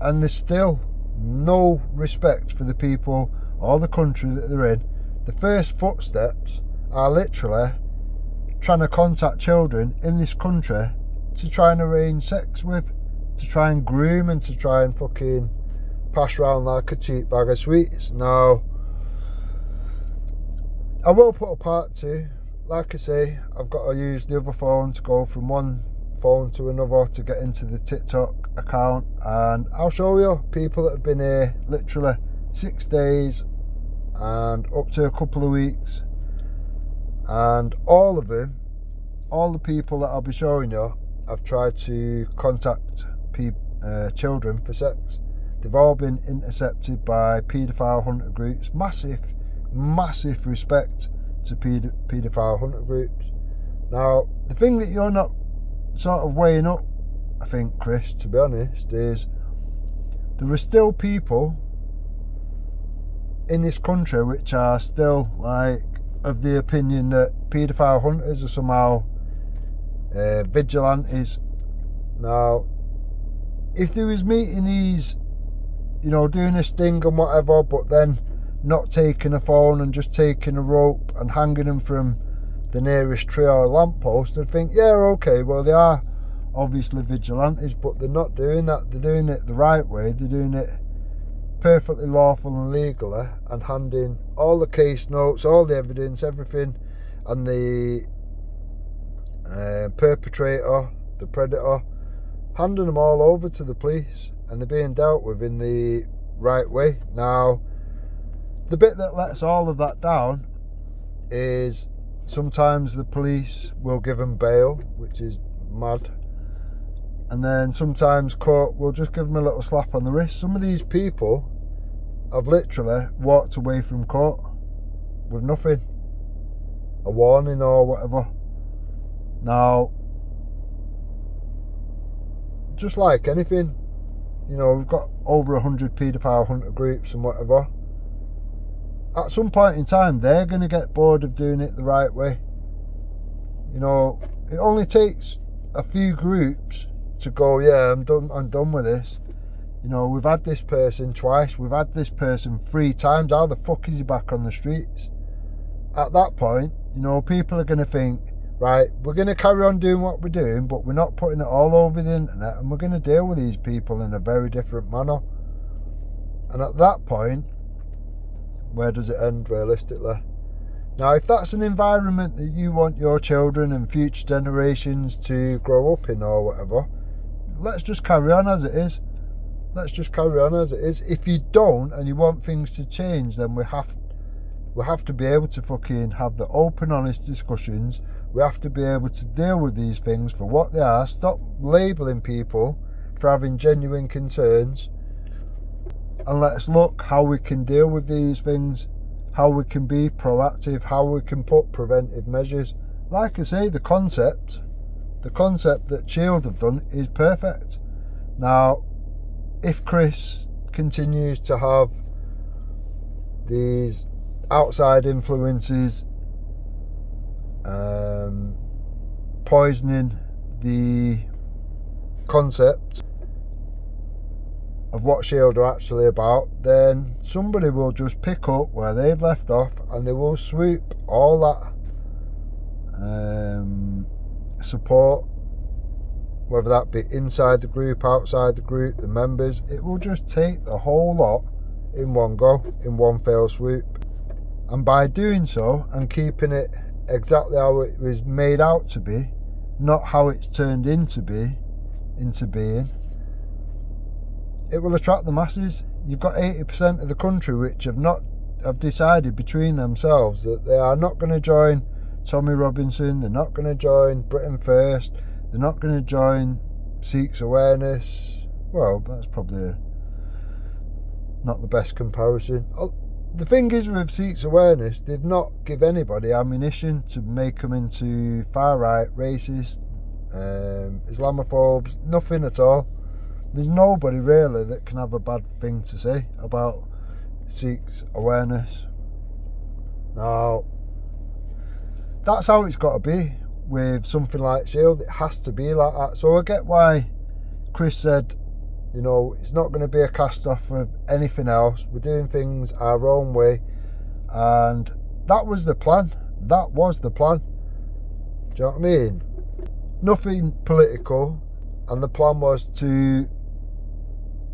and there's still no respect for the people or the country that they're in. The first footsteps are literally trying to contact children in this country to try and arrange sex with, to try and groom and to try and fucking pass around like a cheap bag of sweets. Now, I will put a part 2. Like I say, I've got to use the other phone to go from one phone to another to get into the TikTok account, and I'll show you people that have been here literally 6 days and up to a couple of weeks, and all of them, all the people that I'll be showing you, I've tried to contact children for sex. They've all been intercepted by paedophile hunter groups. Massive respect to paedophile hunter groups. Now, the thing that you're not sort of weighing up, I think, Chris, to be honest, is there are still people in this country which are still like of the opinion that paedophile hunters are somehow vigilantes. Now, if they was meeting these, you know, doing a sting and whatever, but then not taking a phone and just taking a rope and hanging them from the nearest tree or lamppost, I'd think, yeah, okay, well, they are obviously vigilantes, but they're not doing that. They're doing it the right way. They're doing it perfectly lawful and legally, and handing all the case notes, all the evidence, everything, and the perpetrator, the predator, handing them all over to the police, and they're being dealt with in the right way. Now, the bit that lets all of that down is sometimes the police will give them bail, which is mad, and then sometimes court will just give them a little slap on the wrist. Some of these people have literally walked away from court with nothing, a warning or whatever. Now, just like anything, you know, we've got over 100 paedophile hunter groups and whatever. At some point in time, they're going to get bored of doing it the right way. You know, it only takes a few groups to go, yeah, I'm done with this. You know, we've had this person twice, we've had this person 3 times, how the fuck is he back on the streets? At that point, you know, people are going to think, right, we're going to carry on doing what we're doing, but we're not putting it all over the internet, and we're going to deal with these people in a very different manner. And at that point, where does it end realistically? Now, if that's an environment that you want your children and future generations to grow up in or whatever, let's just carry on as it is. Let's just carry on as it is. If you don't and you want things to change, then we have to be able to fucking have the open, honest discussions. We have to be able to deal with these things for what they are. Stop labelling people for having genuine concerns, and let's look how we can deal with these things, how we can be proactive, how we can put preventive measures. Like I say, the concept that Shield have done is perfect. Now, if Chris continues to have these outside influences poisoning the concept of what Shield are actually about, then somebody will just pick up where they've left off, and they will swoop all that support, whether that be inside the group, outside the group, the members. It will just take the whole lot in one go, in one fell swoop. And by doing so and keeping it exactly how it was made out to be, not how it's turned into being, it will attract the masses. You've got 80% of the country which have decided between themselves that they are not going to join Tommy Robinson, they're not going to join Britain First, they're not going to join Seeks Awareness. Well, that's probably not the best comparison. The thing is with Seeks Awareness, they've not give anybody ammunition to make them into far-right, racist, Islamophobes, nothing at all. There's nobody really that can have a bad thing to say about Seeks Awareness. Now, that's how it's got to be with something like Shield. It has to be like that. So I get why Chris said, you know, it's not going to be a cast off of anything else. We're doing things our own way. And that was the plan. That was the plan. Do you know what I mean? Nothing political. And the plan was to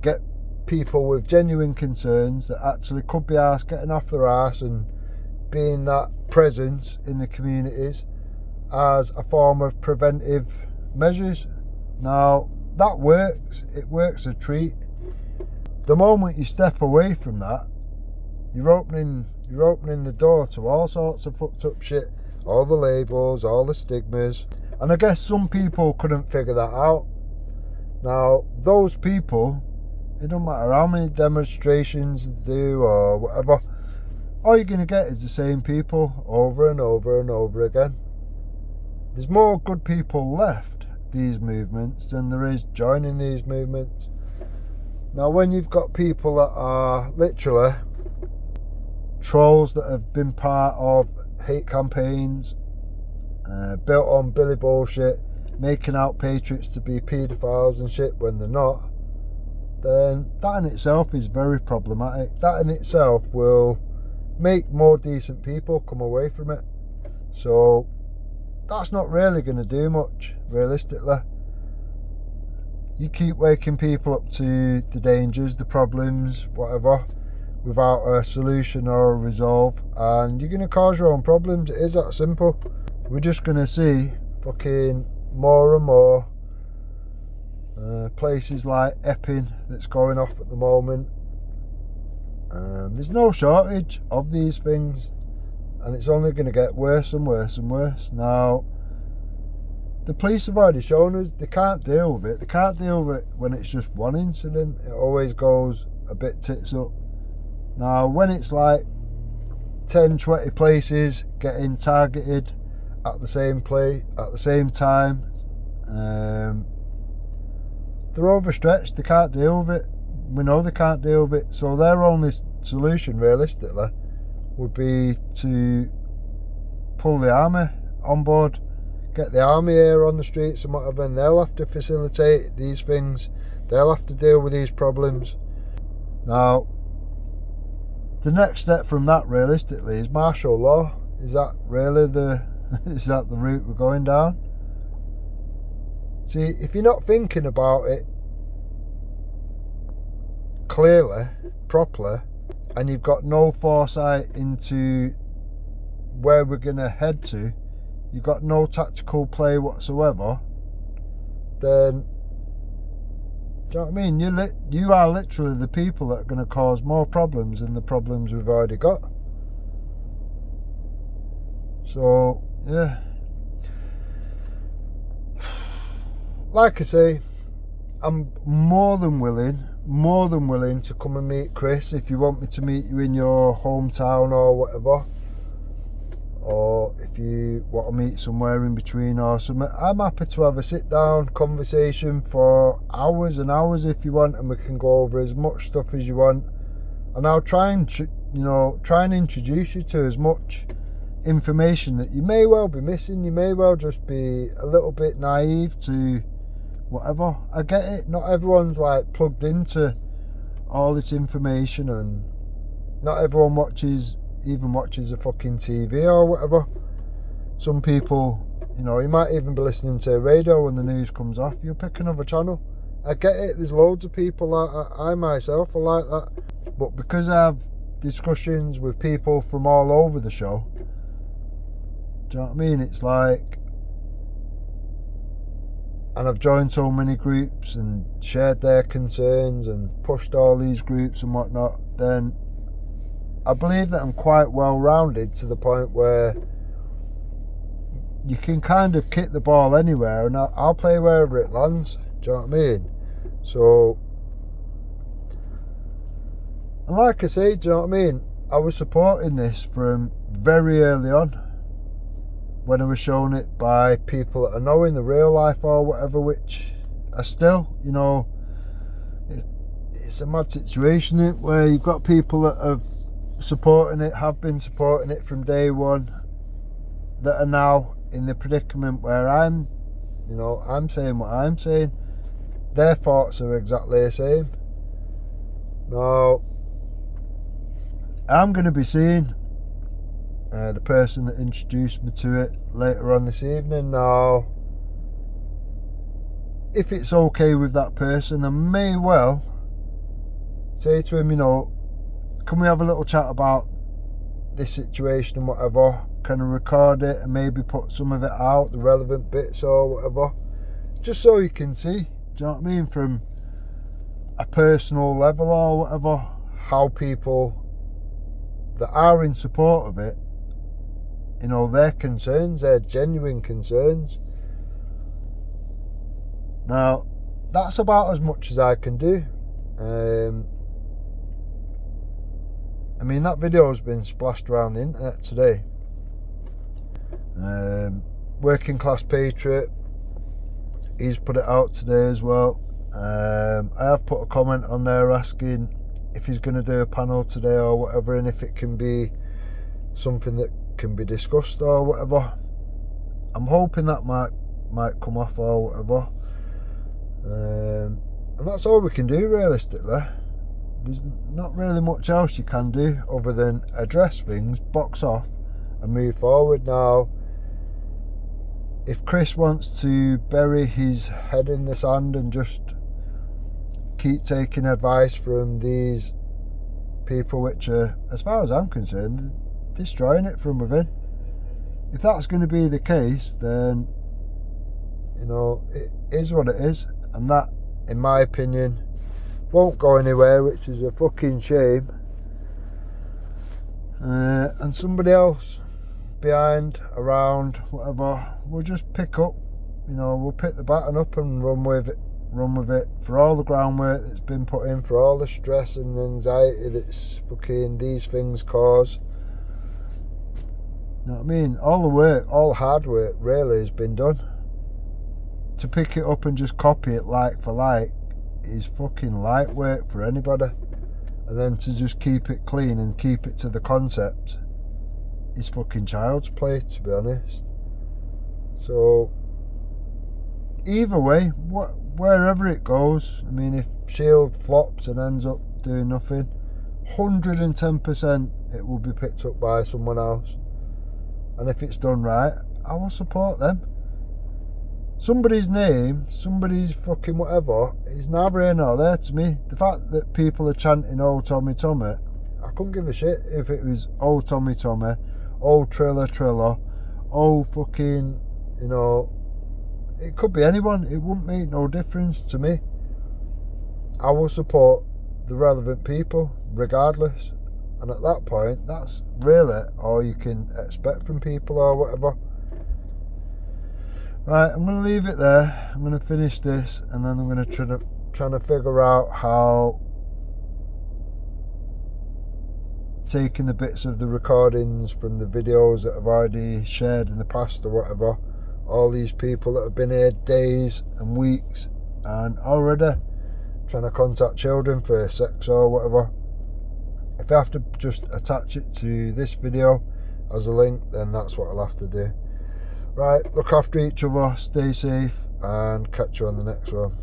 get people with genuine concerns that actually could be asked, getting off their arse and being that presence in the communities as a form of preventive measures. Now, that works. It works a treat. The moment you step away from that, you're opening the door to all sorts of fucked up shit, all the labels, all the stigmas. And I guess some people couldn't figure that out. Now, those people, it don't matter how many demonstrations they do or whatever, all you're going to get is the same people over and over and over again. There's more good people left these movements than there is joining these movements. Now, when you've got people that are literally trolls that have been part of hate campaigns, built on Billy bullshit, making out patriots to be paedophiles and shit when they're not, then that in itself is very problematic. That in itself will make more decent people come away from it. So that's not really going to do much, realistically. You keep waking people up to the dangers, the problems, whatever, without a solution or a resolve, and you're going to cause your own problems. It is that simple. We're just going to see fucking more and more places like Epping that's going off at the moment. There's no shortage of these things, and it's only going to get worse and worse and worse. Now, the police have already shown us they can't deal with it. They can't deal with it when it's just one incident. It always goes a bit tits up. Now, when it's like 10, 20 places getting targeted at the same place, at the same time, they're overstretched. They can't deal with it. We know they can't deal with it. So their only solution, realistically, would be to pull the army on board, get the army here on the streets and whatever, and they'll have to facilitate these things. They'll have to deal with these problems. Now, the next step from that, realistically, is martial law. Is that really the route we're going down? See, if you're not thinking about it clearly, properly, and you've got no foresight into where we're going to head to, you've got no tactical play whatsoever, then, do you know what I mean? You are literally the people that are going to cause more problems than the problems we've already got. So, yeah. Like I say, I'm more than willing to come and meet Chris if you want me to meet you in your hometown or whatever, or if you want to meet somewhere in between or something. I'm happy to have a sit down conversation for hours and hours if you want, and we can go over as much stuff as you want, and I'll try and introduce you to as much information that you may well be missing. You may well just be a little bit naive to whatever. I get it, not everyone's like plugged into all this information, and not everyone watches a fucking TV or whatever. Some people, you might even be listening to radio when the news comes off. You'll pick another channel. I get it, there's loads of people like that. I myself are like that, but because I have discussions with people from all over the show, do you know what I mean? It's like, and I've joined so many groups and shared their concerns and pushed all these groups and whatnot, then I believe that I'm quite well rounded to the point where you can kind of kick the ball anywhere and I'll play wherever it lands. Do you know what I mean? So, and like I say, do you know what I mean? I was supporting this from very early on, when I was shown it by people that I know in the real life or whatever, which are still, it's a mad situation where you've got people that have been supporting it from day one, that are now in the predicament where I'm saying what I'm saying. Their thoughts are exactly the same. Now, I'm going to be seeing the person that introduced me to it later on this evening. Now, if it's okay with that person, I may well say to him, can we have a little chat about this situation and whatever? Can I record it and maybe put some of it out, the relevant bits or whatever, just so you can see, do you know what I mean, from a personal level or whatever, how people that are in support of it, their concerns, their genuine concerns. Now, that's about as much as I can do. I mean, that video has been splashed around the internet today. Working Class Patriot, he's put it out today as well. I have put a comment on there asking if he's going to do a panel today or whatever, and if it can be something that can be discussed or whatever. I'm hoping that might come off or whatever. And that's all we can do realistically. There's not really much else you can do other than address things, box off and move forward. Now, if Chris wants to bury his head in the sand and just keep taking advice from these people, which are, as far as I'm concerned, destroying it from within, if that's going to be the case, then, you know, it is what it is, and that, in my opinion, won't go anywhere, which is a fucking shame. And somebody else behind, around, whatever, will just pick up, you know, we'll pick the baton up and run with it for all the groundwork that's been put in, for all the stress and anxiety that's fucking these things cause. You know what I mean? All the work, all the hard work really has been done. To pick it up and just copy it like for like is fucking light work for anybody. And then to just keep it clean and keep it to the concept is fucking child's play, to be honest. So either way, wherever it goes, I mean, if Shield flops and ends up doing nothing, 110% it will be picked up by someone else. And if it's done right, I will support them. Somebody's name, somebody's fucking whatever, is neither here nor there to me. The fact that people are chanting "Oh Tommy Tommy," I couldn't give a shit if it was "Oh Tommy Tommy," "Oh Triller Triller," "Oh fucking," you know, it could be anyone. It wouldn't make no difference to me. I will support the relevant people regardless. And at that point, that's really all you can expect from people or whatever. Right, I'm going to leave it there. I'm going to finish this, and then I'm going to try to figure out how taking the bits of the recordings from the videos that I've already shared in the past or whatever, all these people that have been here days and weeks and already trying to contact children for sex or whatever, if I have to just attach it to this video as a link, then that's what I'll have to do. Right, look after each other, stay safe, and catch you on the next one.